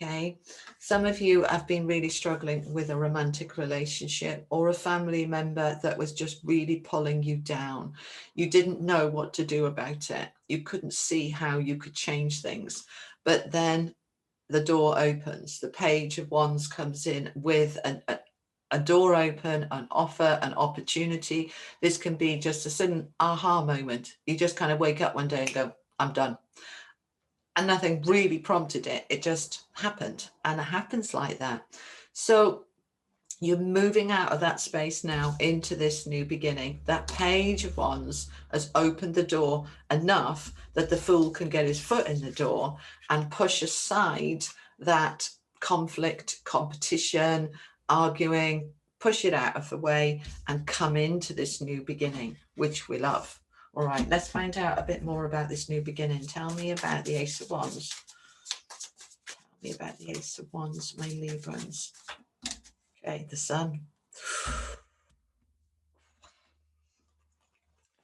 Okay, some of you have been really struggling with a romantic relationship or a family member that was just really pulling you down. You didn't know what to do about it. You couldn't see how you could change things. But then the door opens. The Page of Wands comes in with a door open, an offer, an opportunity. This can be just a sudden aha moment. You just kind of wake up one day and go, I'm done. And nothing really prompted it. It just happened. And it happens like that. So you're moving out of that space now into this new beginning. That Page of Wands has opened the door enough that the Fool can get his foot in the door and push aside that conflict, competition, arguing, push it out of the way and come into this new beginning, which we love. All right, let's find out a bit more about this new beginning. Tell me about the Ace of Wands. Tell me about the Ace of Wands, my Librans. Okay, the Sun.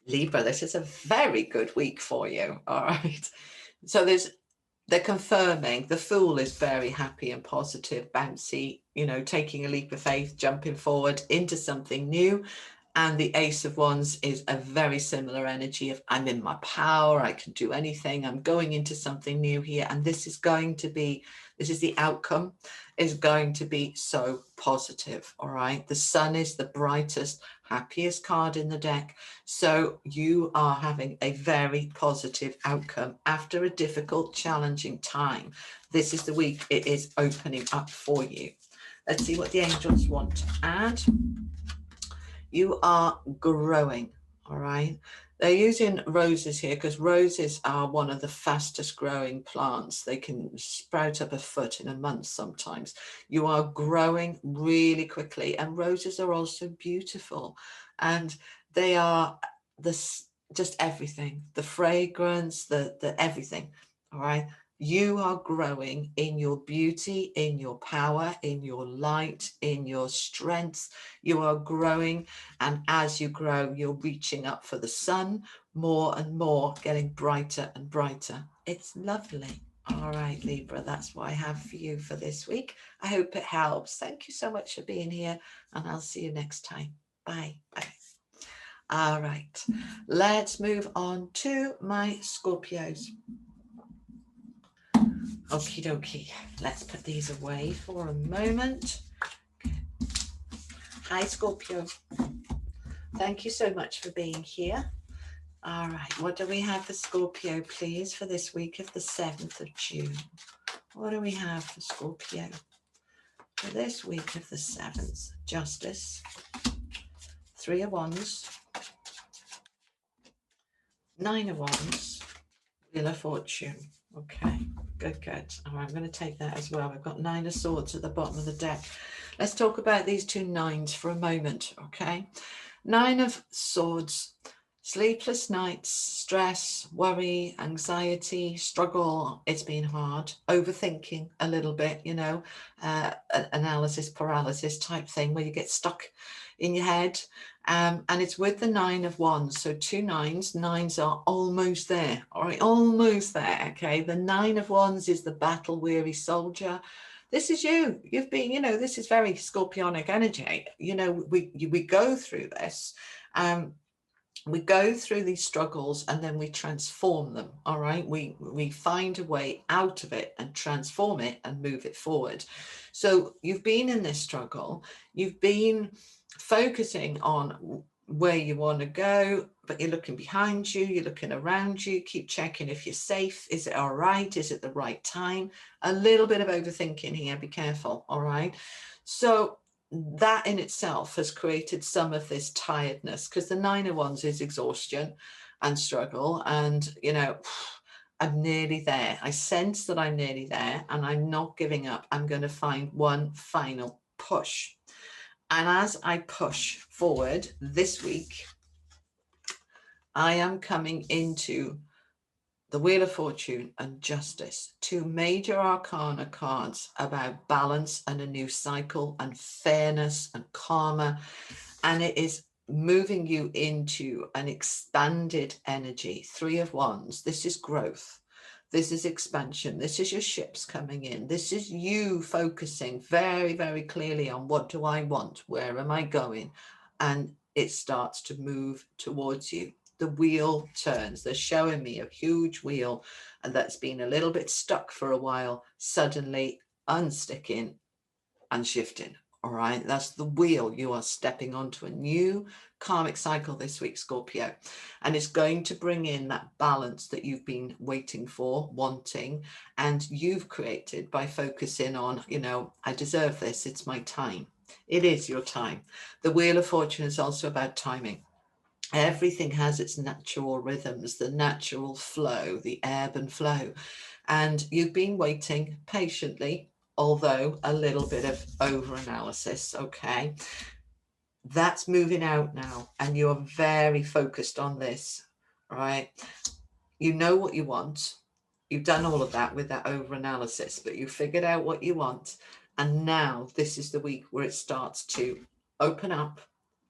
Libra, this is a very good week for you. All right. So they're confirming the Fool is very happy and positive, bouncy, you know, taking a leap of faith, jumping forward into something new. And the Ace of Wands is a very similar energy of I'm in my power, I can do anything, I'm going into something new here. And this is going to be, this is the outcome, is going to be so positive. All right. The Sun is the brightest, happiest card in the deck. So you are having a very positive outcome after a difficult, challenging time. This is the week it is opening up for you. Let's see what the angels want to add. You are growing, all right? They're using roses here because roses are one of the fastest growing plants. They can sprout up a foot in a month sometimes. You are growing really quickly, and roses are also beautiful. And they are just everything, the fragrance, the everything, all right? You are growing in your beauty, in your power, in your light, in your strength. You are growing, and as you grow, you're reaching up for the sun more and more, getting brighter and brighter. It's lovely. All right, Libra, that's what I have for you for this week. I hope it helps. Thank you so much for being here, and I'll see you next time. Bye. Bye. All right, let's move on to my Scorpios. Okie dokie, let's put these away for a moment. Hi, Scorpio. Thank you so much for being here. All right, what do we have for Scorpio, please, for this week of the 7th of June? What do we have for Scorpio for this week of the 7th? Justice, 3 of Wands, 9 of Wands, Wheel of Fortune. Okay, good, good. All right, I'm going to take that as well. We've got 9 of Swords at the bottom of the deck. Let's talk about these two nines for a moment, okay? 9 of Swords, sleepless nights, stress, worry, anxiety, struggle. It's been hard. Overthinking a little bit, you know, analysis paralysis type thing where you get stuck in your head. And it's with the 9 of Wands. So 2 nines. Nines are almost there. All right, almost there. Okay. The 9 of Wands is the battle weary soldier. This is you. You've been, you know, this is very Scorpionic energy. You know, we go through this. We go through these struggles and then we transform them. All right. We find a way out of it and transform it and move it forward. So you've been in this struggle. You've been focusing on where you want to go, but you're looking behind you, you're looking around you, keep checking if you're safe. Is it all right? Is it the right time? A little bit of overthinking here, be careful. All right. So that in itself has created some of this tiredness, because the 9 of Wands is exhaustion and struggle. And, you know, I'm nearly there. I sense that I'm nearly there and I'm not giving up. I'm going to find one final push. And as I push forward this week, I am coming into the Wheel of Fortune and Justice, 2 major arcana cards about balance and a new cycle and fairness and karma. And it is moving you into an expanded energy. 3 of Wands. This is growth. This is expansion. This is your ships coming in. This is you focusing very, very clearly on what do I want? Where am I going? And it starts to move towards you. The wheel turns. They're showing me a huge wheel and that's been a little bit stuck for a while, suddenly unsticking and shifting. All right, that's the wheel. You are stepping onto a new karmic cycle this week, Scorpio, and it's going to bring in that balance that you've been waiting for, wanting, and you've created by focusing on, you know, I deserve this. It's my time. It is your time. The Wheel of Fortune is also about timing. Everything has its natural rhythms, the natural flow, the ebb and flow. And you've been waiting patiently, although a little bit of over-analysis, okay? That's moving out now, and you're very focused on this, right? You know what you want. You've done all of that with that over-analysis, but you figured out what you want. And now this is the week where it starts to open up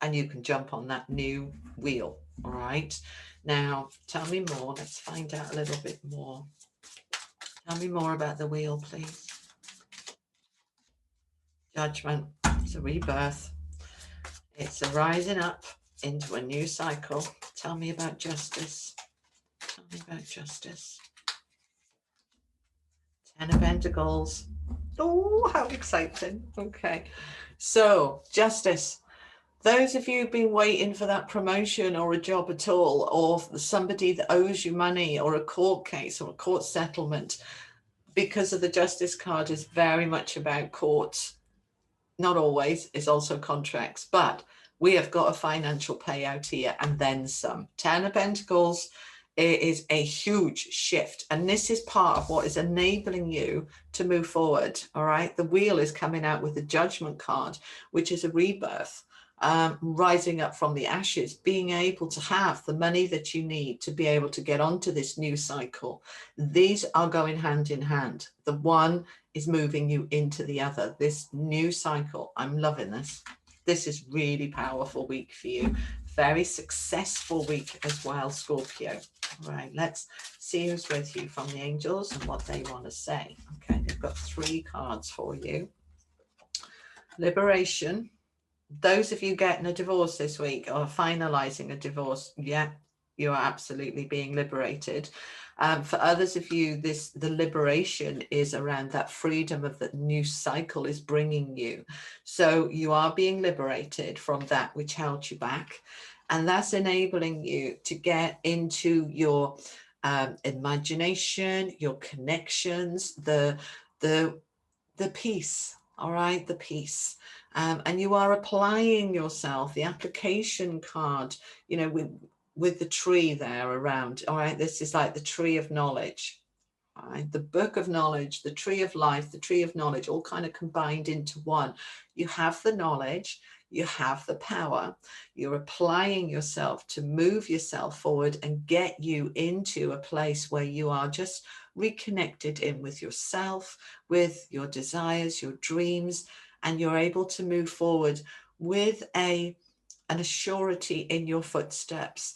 and you can jump on that new wheel, all right? Now, tell me more. Let's find out a little bit more. Tell me more about the wheel, please. Judgment. It's a rebirth. It's a rising up into a new cycle. Tell me about justice. Tell me about justice. 10 of Pentacles. Oh, how exciting. Okay. So, justice. Those of you who've been waiting for that promotion or a job at all, or somebody that owes you money, or a court case or a court settlement, because of the Justice card is very much about courts. Not always, it's also contracts, but we have got a financial payout here and then some. 10 of Pentacles, it is a huge shift. And this is part of what is enabling you to move forward. All right. The wheel is coming out with the Judgment card, which is a rebirth. Rising up from the ashes, being able to have the money that you need to be able to get onto this new cycle. These are going hand in hand. The one is moving you into the other, this new cycle. I'm loving this. This is really powerful week for you. Very successful week as well, Scorpio. All right, let's see who's with you from the angels and what they want to say. Okay, they've got 3 cards for you. Liberation. Those of you getting a divorce this week or finalizing a divorce, yeah, you are absolutely being liberated. For others of you, the liberation is around that freedom of that new cycle is bringing you. So you are being liberated from that which held you back. And that's enabling you to get into your imagination, your connections, the peace, all right, the peace. And you are applying yourself, the application card, you know, with the tree there around, all right, this is like the tree of knowledge, all right, the book of knowledge, the tree of life, the tree of knowledge, all kind of combined into one. You have the knowledge, you have the power, you're applying yourself to move yourself forward and get you into a place where you are just reconnected in with yourself, with your desires, your dreams, and you're able to move forward with an assurity in your footsteps,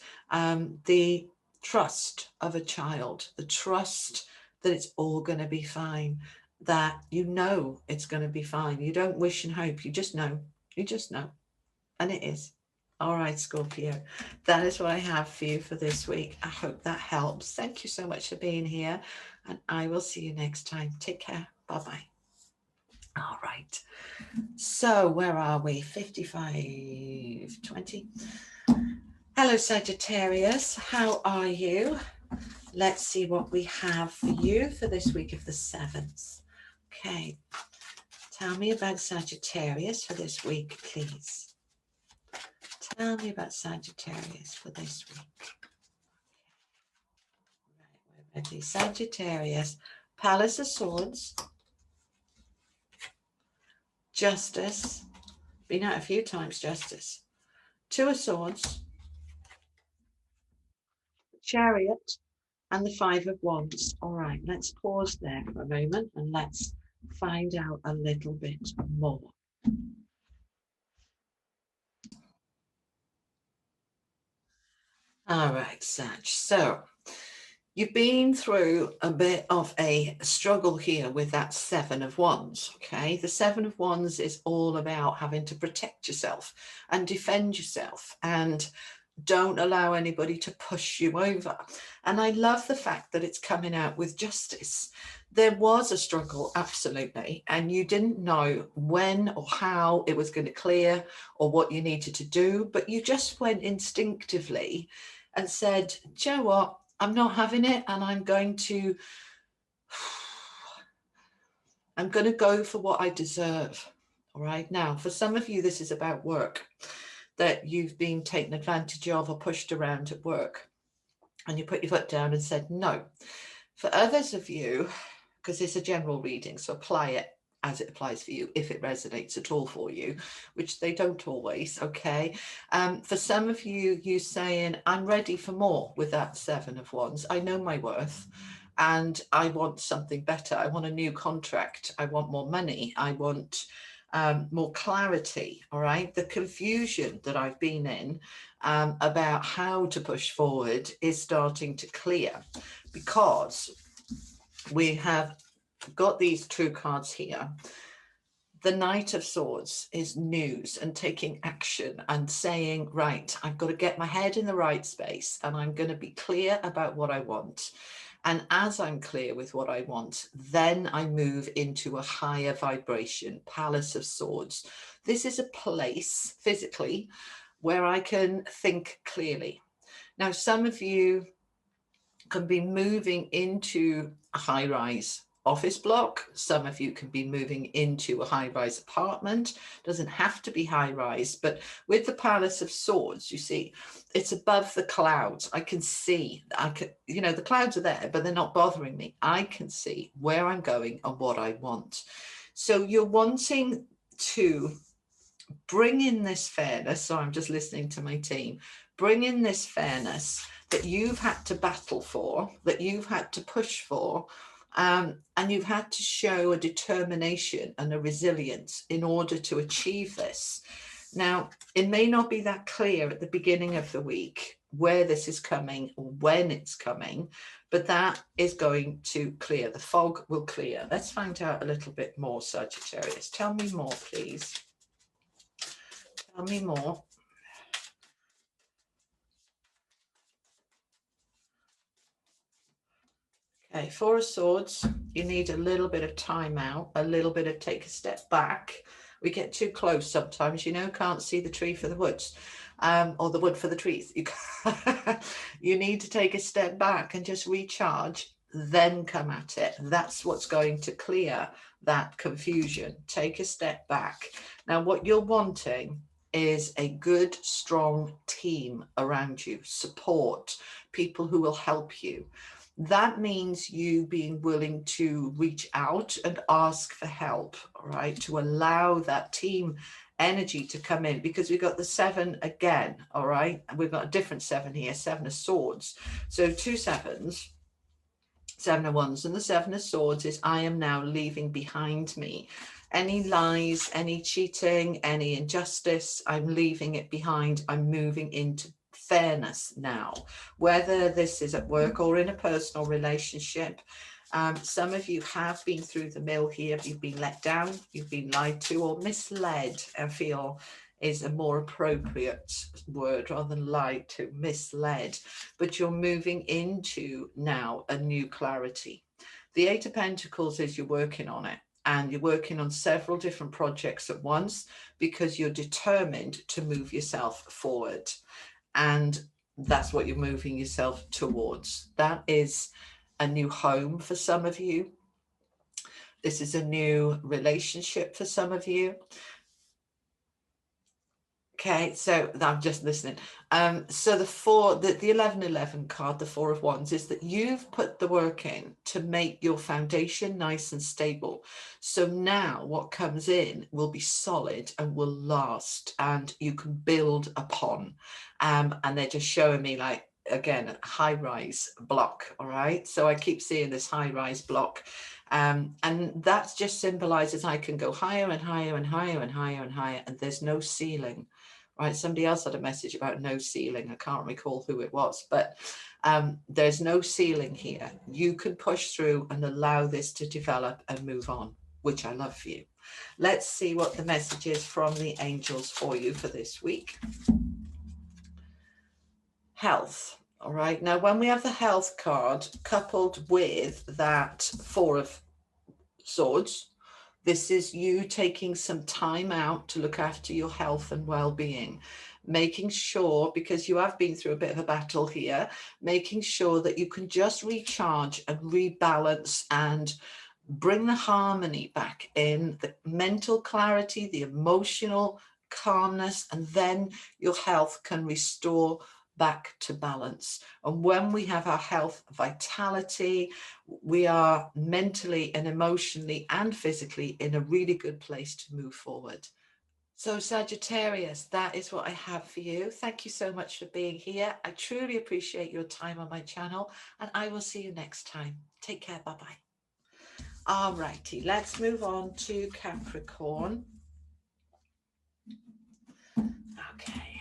the trust of a child, the trust that it's all going to be fine, that you know it's going to be fine. You don't wish and hope, you just know. You just know. And it is. All right, Scorpio. That is what I have for you for this week. I hope that helps. Thank you so much for being here. And I will see you next time. Take care. Bye-bye. All right. So where are we? 55:20. Hello, Sagittarius. How are you? Let's see what we have for you for this week of the 7th. Okay. Tell me about Sagittarius for this week, please. Tell me about Sagittarius for this week. Right, we're ready. Sagittarius, Palace of Swords, Justice, been out a few times, Justice, Two of Swords, Chariot, and the Five of Wands. All right, let's pause there for a moment and let's find out a little bit more. All right, Sag. So you've been through a bit of a struggle here with that Seven of Wands, okay? The Seven of Wands is all about having to protect yourself and defend yourself and don't allow anybody to push you over. And I love the fact that it's coming out with justice. There was a struggle, absolutely, and you didn't know when or how it was going to clear or what you needed to do, but you just went instinctively and said, do you know what? I'm not having it, and I'm going to go for what I deserve. All right. Now, for some of you, this is about work, that you've been taken advantage of or pushed around at work, and you put your foot down and said no. For others of you, because it's a general reading, so apply it as it applies for you, if it resonates at all for you, which they don't always, okay? For some of you, you saying, I'm ready for more with that Seven of Wands. I know my worth and I want something better. I want a new contract. I want more money. I want more clarity, all right? The confusion that I've been in about how to push forward is starting to clear, because we have got these two cards here. The Knight of Swords is news and taking action and saying, right, I've got to get my head in the right space and I'm going to be clear about what I want. And as I'm clear with what I want, then I move into a higher vibration, Palace of Swords. This is a place physically where I can think clearly. Now, some of you can be moving into a high-rise office block. Some of you can be moving into a high-rise apartment. Doesn't have to be high-rise, but with the Palace of Swords, you see, it's above the clouds. I can see, you know, the clouds are there, but they're not bothering me. I can see where I'm going and what I want. So you're wanting to bring in this fairness. So I'm just listening to my team. Bring in this fairness that you've had to battle for, that you've had to push for, and you've had to show a determination and a resilience in order to achieve this. Now, it may not be that clear at the beginning of the week where this is coming or when it's coming, but that is going to clear. The fog will clear. Let's find out a little bit more, Sagittarius. Tell me more, please. Tell me more. Okay, Four of Swords, you need a little bit of time out, a little bit of take a step back. We get too close sometimes, you know, can't see the tree for the woods. or the wood for the trees. You need to take a step back and just recharge, then come at it. That's what's going to clear that confusion. Take a step back. Now, what you're wanting is a good, strong team around you, support, people who will help you. That means you being willing to reach out and ask for help, right? To allow that team energy to come in, because we've got the 7 again, all right? And we've got a different 7 here, 7 of Swords. So 2 sevens, 7 of Wands, and the 7 of Swords is I am now leaving behind me any lies, any cheating, any injustice. I'm leaving it behind. I'm moving into fairness now, whether this is at work or in a personal relationship. Some of you have been through the mill here. You've been let down, you've been lied to, or misled, I feel is a more appropriate word rather than lied to, misled. But you're moving into now a new clarity. The 8 of Pentacles is you're working on it, and you're working on several different projects at once because you're determined to move yourself forward. And that's what you're moving yourself towards. That is a new home for some of you. This is a new relationship for some of you. Okay, so I'm just listening. So the 1111 card, the 4 of Wands, is that you've put the work in to make your foundation nice and stable. So now what comes in will be solid and will last, and you can build upon. And they're just showing me, like, again, a high-rise block, all right? So I keep seeing this high-rise block. And that just symbolizes I can go higher and higher and higher and higher and higher, and there's no ceiling. Right, somebody else had a message about no ceiling. I can't recall who it was, but there's no ceiling here. You can push through and allow this to develop and move on, which I love for you. Let's see what the message is from the angels for you for this week. Health. All right, now when we have the health card coupled with that 4 of Swords, this is you taking some time out to look after your health and well-being, making sure, because you have been through a bit of a battle here, making sure that you can just recharge and rebalance and bring the harmony back in, the mental clarity, the emotional calmness, and then your health can restore back to balance. And when we have our health vitality, we are mentally and emotionally and physically in a really good place to move forward. So Sagittarius, that is what I have for you. Thank you so much for being here. I truly appreciate your time on my channel, and I will see you next time. Take care. Bye-bye. All righty, let's move on to Capricorn. Okay.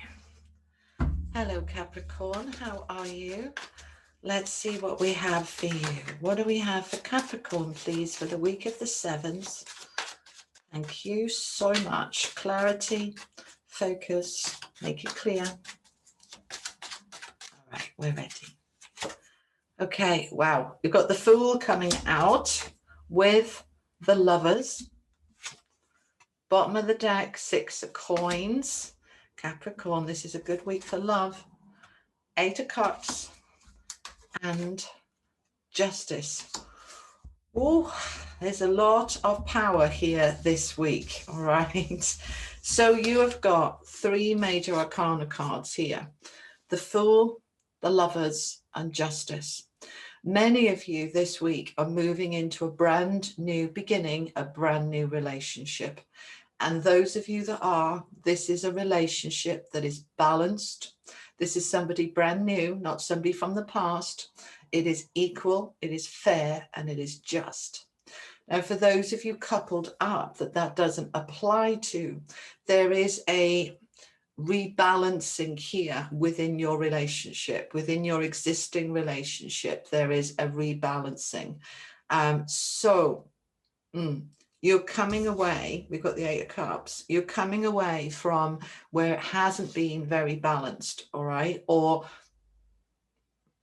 Hello, Capricorn. How are you? Let's see what we have for you. What do we have for Capricorn, please, for the week of the 7th? Thank you so much. Clarity, focus, make it clear. All right, we're ready. Okay, wow. We've got the Fool coming out with the Lovers. Bottom of the deck, 6 of Coins. Capricorn, this is a good week for love. 8 of Cups and Justice. Oh, there's a lot of power here this week, all right? So you have got 3 major arcana cards here. The Fool, the Lovers, and Justice. Many of you this week are moving into a brand new beginning, a brand new relationship. And those of you that are, this is a relationship that is balanced. This is somebody brand new, not somebody from the past. It is equal, it is fair, and it is just. Now, for those of you coupled up that doesn't apply to, there is a rebalancing here within your relationship, within your existing relationship. There is a rebalancing. You're coming away, we've got the 8 of Cups, you're coming away from where it hasn't been very balanced, all right? Or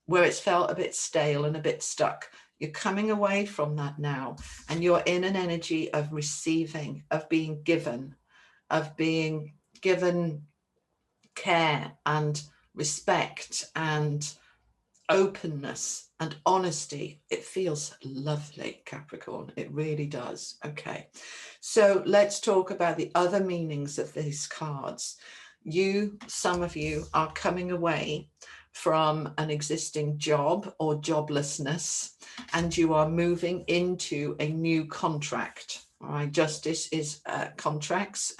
where it's felt a bit stale and a bit stuck. You're coming away from that now, and you're in an energy of receiving, of being given care and respect and openness and honesty. It feels lovely, Capricorn. It really does. Okay, so let's talk about the other meanings of these cards. Some of you are coming away from an existing job or joblessness, and you are moving into a new contract. All right, justice is contracts,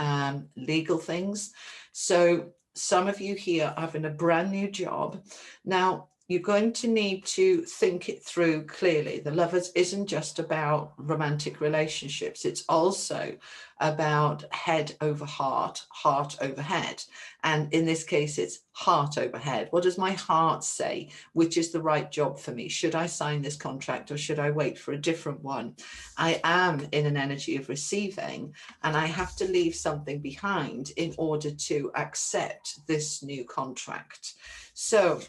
legal things. So some of you here are having a brand new job. Now, you're going to need to think it through clearly. The Lovers isn't just about romantic relationships. It's also about head over heart, heart over head. And in this case, it's heart over head. What does my heart say? Which is the right job for me? Should I sign this contract or should I wait for a different one? I am in an energy of receiving, and I have to leave something behind in order to accept this new contract. So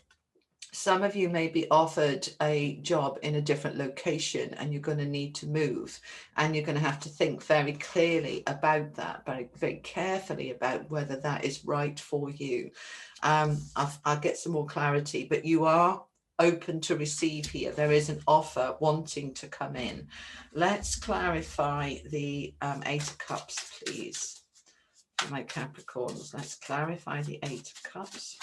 some of you may be offered a job in a different location and you're going to need to move, and you're going to have to think very clearly about that, very carefully about whether that is right for you. I'll get some more clarity, but you are open to receive here. There is an offer wanting to come in. Let's clarify the Eight of Cups, please. For my Capricorns, let's clarify the Eight of Cups.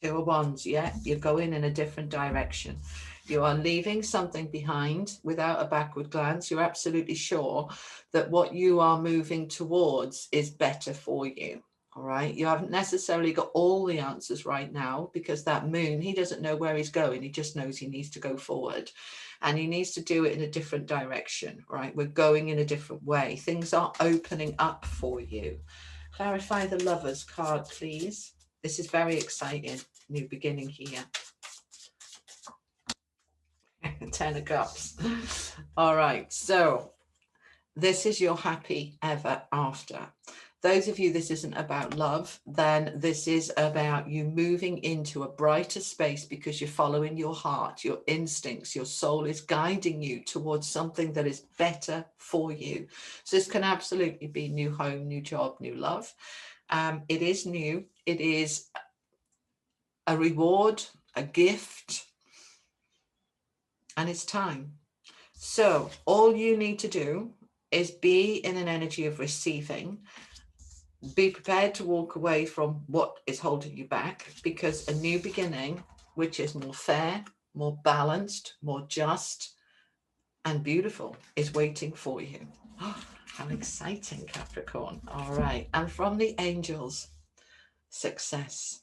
Two of Wands, yeah, you're going in a different direction. You are leaving something behind without a backward glance. You're absolutely sure that what you are moving towards is better for you. All right. You haven't necessarily got all the answers right now, because that moon, he doesn't know where he's going. He just knows he needs to go forward, and he needs to do it in a different direction. Right. We're going in a different way. Things are opening up for you. Clarify the Lovers card, please. This is very exciting. New beginning here. 10 of Cups. All right. So this is your happy ever after. Those of you this isn't about love, then this is about you moving into a brighter space because you're following your heart, your instincts, your soul is guiding you towards something that is better for you. So this can absolutely be new home, new job, new love. It is new. It is a reward, a gift, and it's time. So all you need to do is be in an energy of receiving. Be prepared to walk away from what is holding you back, because a new beginning, which is more fair, more balanced, more just, and beautiful, is waiting for you. Oh, how exciting, Capricorn. All right. And from the angels, success.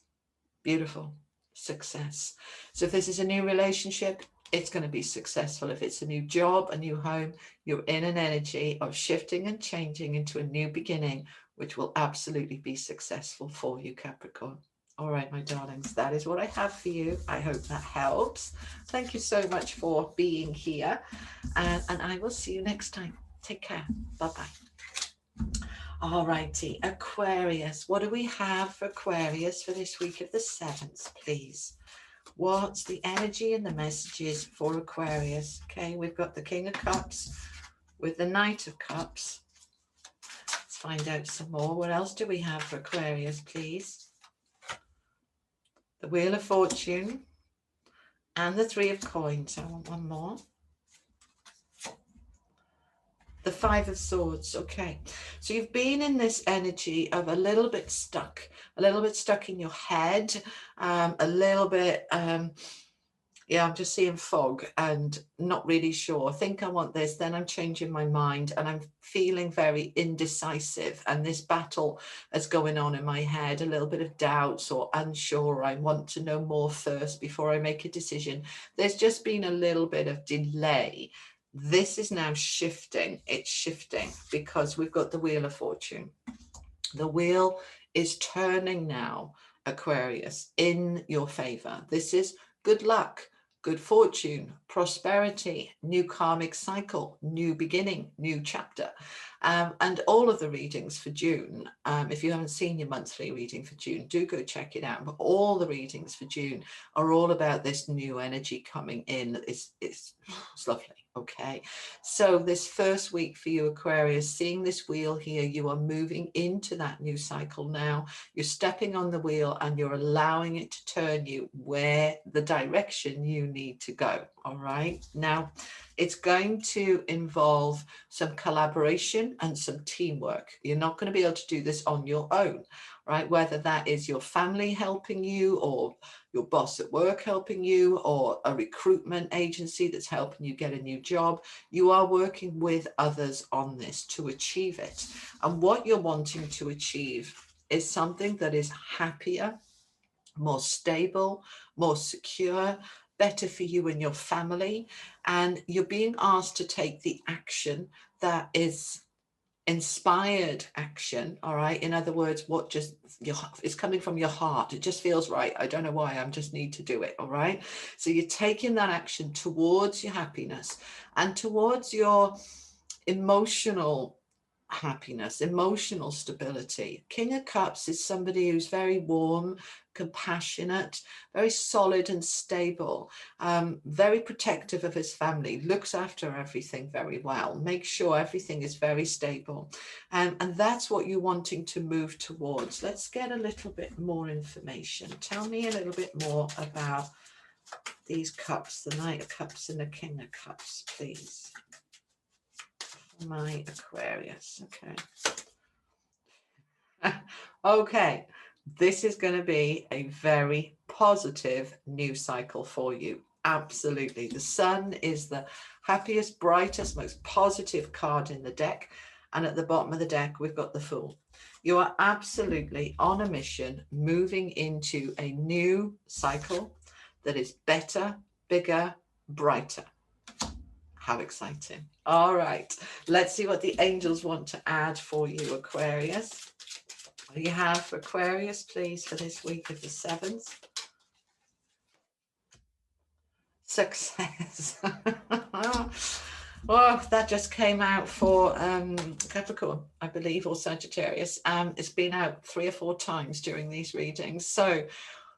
Beautiful. Success. So if this is a new relationship, it's going to be successful. If it's a new job, a new home, you're in an energy of shifting and changing into a new beginning, which will absolutely be successful for you, Capricorn. All right, my darlings, that is what I have for you. I hope that helps. Thank you so much for being here, and I will see you next time. Take care. Bye-bye. All righty, Aquarius. What do we have for Aquarius for this week of the 7th, please? What's the energy and the messages for Aquarius? Okay, we've got the King of Cups with the Knight of Cups. Let's find out some more. What else do we have for Aquarius, please? The Wheel of Fortune and the Three of Coins. I want one more. The Five of Swords. Okay, so you've been in this energy of a little bit stuck in your head, a little bit, yeah, I'm just seeing fog and not really sure. I think I want this, then I'm changing my mind, and I'm feeling very indecisive. And this battle is going on in my head, a little bit of doubts or unsure. I want to know more first before I make a decision. There's just been a little bit of delay. This is now shifting. It's shifting because we've got the Wheel of Fortune. The wheel is turning now, Aquarius, in your favor. This is good luck, good fortune, prosperity, new karmic cycle, new beginning, new chapter. And all of the readings for June, if you haven't seen your monthly reading for June, do go check it out. But all the readings for June are all about this new energy coming in. It's lovely. Okay, so this first week for you, Aquarius, seeing this wheel here, you are moving into that new cycle now. You're stepping on the wheel and you're allowing it to turn you where the direction you need to go. All right, now it's going to involve some collaboration and some teamwork. You're not going to be able to do this on your own, right? Whether that is your family helping you, or your boss at work helping you, or a recruitment agency that's helping you get a new job. You are working with others on this to achieve it. And what you're wanting to achieve is something that is happier, more stable, more secure, better for you and your family. And you're being asked to take the action that is inspired action. All right, in other words, what just is coming from your heart. It just feels right. I don't know why, I just need to do it. All right, so you're taking that action towards your happiness and towards your emotional happiness, emotional stability. King of Cups is somebody who's very warm, compassionate, very solid and stable, very protective of his family, looks after everything very well, makes sure everything is very stable. And that's what you're wanting to move towards. Let's get a little bit more information. Tell me a little bit more about these cups, the Knight of Cups and the King of Cups, please. My Aquarius. Okay. Okay, this is going to be a very positive new cycle for you. Absolutely. The Sun is the happiest, brightest, most positive card in the deck, and at the bottom of the deck we've got the Fool. You are absolutely on a mission, moving into a new cycle that is better, bigger, brighter. How exciting. All right, let's see what the angels want to add for you, Aquarius. What do you have for Aquarius, please, for this week of the 7th? Success. Oh, that just came out for Capricorn, I believe, or Sagittarius. It's been out 3 or 4 times during these readings. So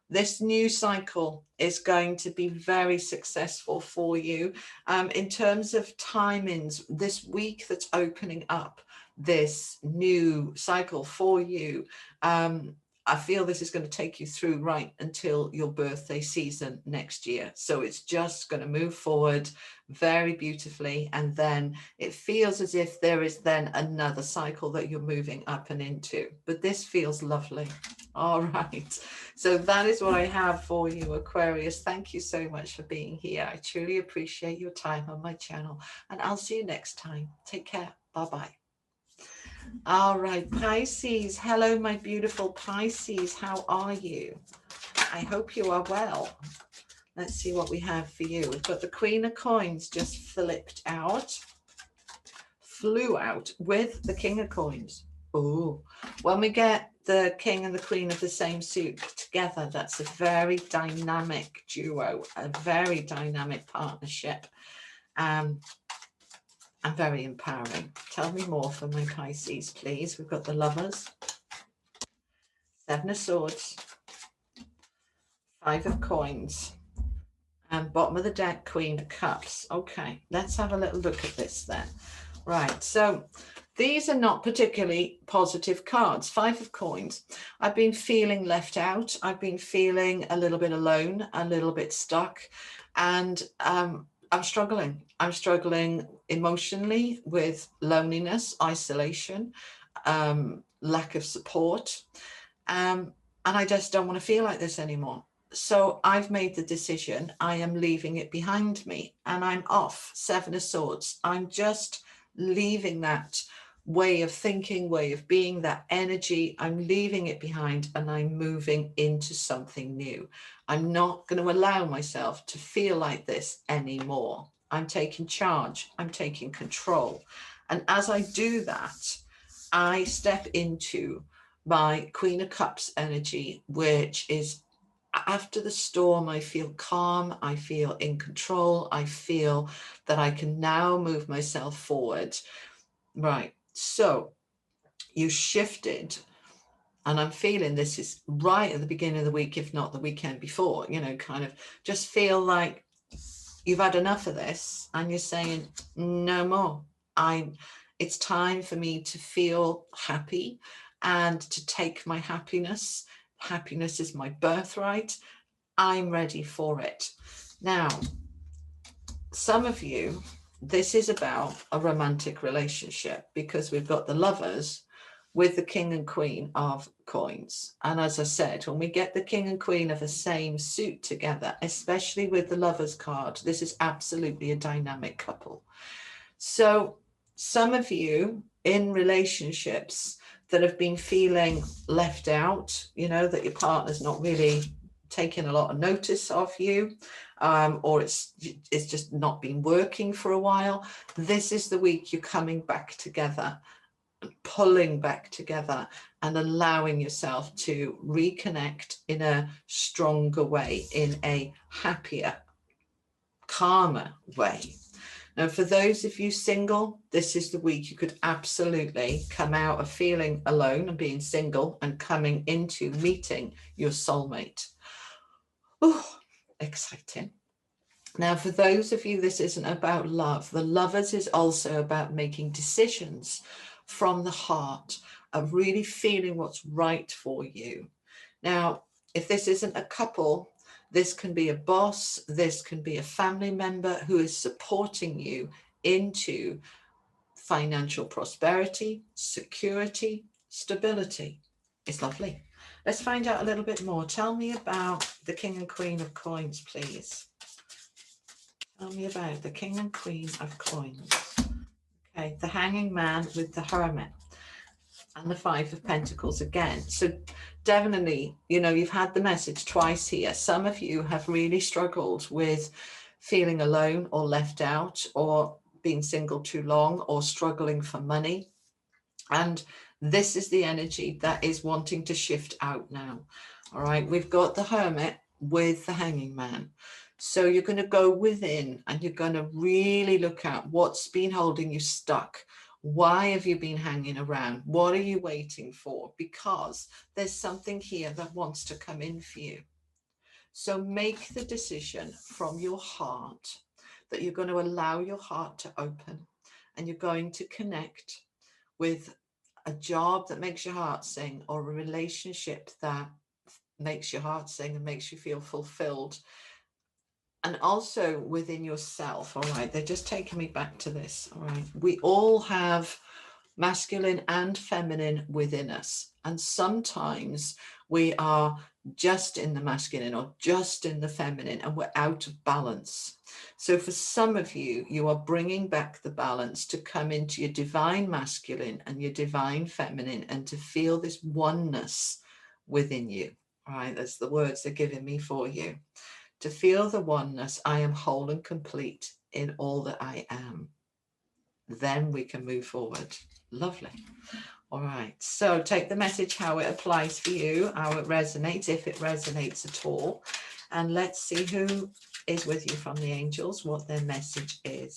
this new cycle is going to be very successful for you. In terms of timings, this week that's opening up this new cycle for you, I feel this is going to take you through right until your birthday season next year. So it's just going to move forward very beautifully. And then it feels as if there is then another cycle that you're moving up and into. But this feels lovely. All right. So that is what I have for you, Aquarius. Thank you so much for being here. I truly appreciate your time on my channel. And I'll see you next time. Take care. Bye-bye. All right, Pisces. Hello, my beautiful Pisces. How are you? I hope you are well. Let's see what we have for you. We've got the Queen of Coins just flew out with the King of Coins. Oh, when we get the King and the Queen of the same suit together, that's a very dynamic duo, a very dynamic partnership. And very empowering. Tell me more for my Pisces, please. We've got the Lovers, 7 of Swords, 5 of Coins, and bottom of the deck, Queen of Cups. Okay, let's have a little look at this then. Right, so these are not particularly positive cards. 5 of Coins. I've been feeling left out. I've been feeling a little bit alone, a little bit stuck, and I'm struggling. I'm struggling emotionally with loneliness, isolation, lack of support. And I just don't want to feel like this anymore. So I've made the decision. I am leaving it behind me and I'm off. 7 of Swords. I'm just leaving that way of thinking, way of being, that energy. I'm leaving it behind and I'm moving into something new. I'm not going to allow myself to feel like this anymore. I'm taking charge. I'm taking control. And as I do that, I step into my Queen of Cups energy, which is after the storm. I feel calm. I feel in control. I feel that I can now move myself forward. Right. So you shifted, and I'm feeling this is right at the beginning of the week, if not the weekend before, you know, kind of just feel like you've had enough of this and you're saying, no more. It's time for me to feel happy and to take my happiness. Happiness is my birthright. I'm ready for it. Now, some of you, this is about a romantic relationship, because we've got the Lovers with the King and Queen of Coins. And as I said, when we get the King and Queen of the same suit together, especially with the Lovers card, this is absolutely a dynamic couple. So some of you in relationships that have been feeling left out, you know, that your partner's not really taking a lot of notice of you, or it's just not been working for a while, this is the week you're coming back together, pulling back together and allowing yourself to reconnect in a stronger way, in a happier, calmer way. Now, for those of you single, this is the week you could absolutely come out of feeling alone and being single and coming into meeting your soulmate. Oh, exciting. Now, for those of you, this isn't about love. The Lovers is also about making decisions from the heart, of really feeling what's right for you. Now, if this isn't a couple, this can be a boss, this can be a family member who is supporting you into financial prosperity, security, stability. It's lovely. Let's find out a little bit more. Tell me about the King and Queen of Coins, please. Tell me about the King and Queen of Coins. Okay, the Hanging Man with the Hermit and the Five of Pentacles again. So definitely, you know, you've had the message twice here. Some of you have really struggled with feeling alone or left out, or being single too long, or struggling for money. And this is the energy that is wanting to shift out now. All right, we've got the Hermit with the Hanging Man. So you're going to go within and you're going to really look at what's been holding you stuck. Why have you been hanging around? What are you waiting for? Because there's something here that wants to come in for you. So make the decision from your heart that you're going to allow your heart to open, and you're going to connect with a job that makes your heart sing, or a relationship that makes your heart sing and makes you feel fulfilled. And also within yourself. All right, they're just taking me back to this. All right, we all have masculine and feminine within us, and sometimes we are just in the masculine or just in the feminine, and we're out of balance. So for some of you, you are bringing back the balance to come into your divine masculine and your divine feminine, and to feel this oneness within you. All right, that's the words they're giving me for you. To feel the oneness, I am whole and complete in all that I am. Then we can move forward. Lovely. All right, so take the message how it applies for you, how it resonates, if it resonates at all. And let's see who is with you from the angels, what their message is.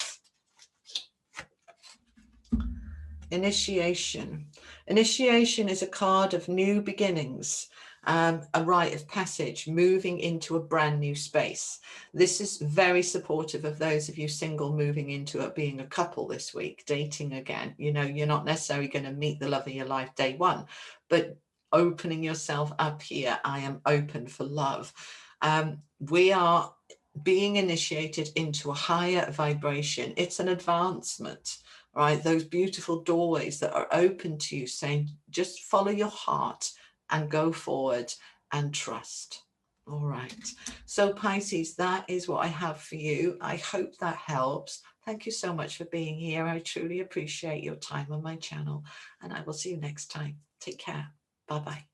Initiation. Initiation is a card of new beginnings. A rite of passage, moving into a brand new space. This is very supportive of those of you single moving into it, being a couple this week, dating again. You know, you're not necessarily going to meet the love of your life day one, but opening yourself up here. I am open for love. We are being initiated into a higher vibration. It's an advancement, right? Those beautiful doorways that are open to you, saying, just follow your heart and go forward and trust. All right. So Pisces, that is what I have for you. I hope that helps. Thank you so much for being here. I truly appreciate your time on my channel, and I will see you next time. Take care. Bye-bye.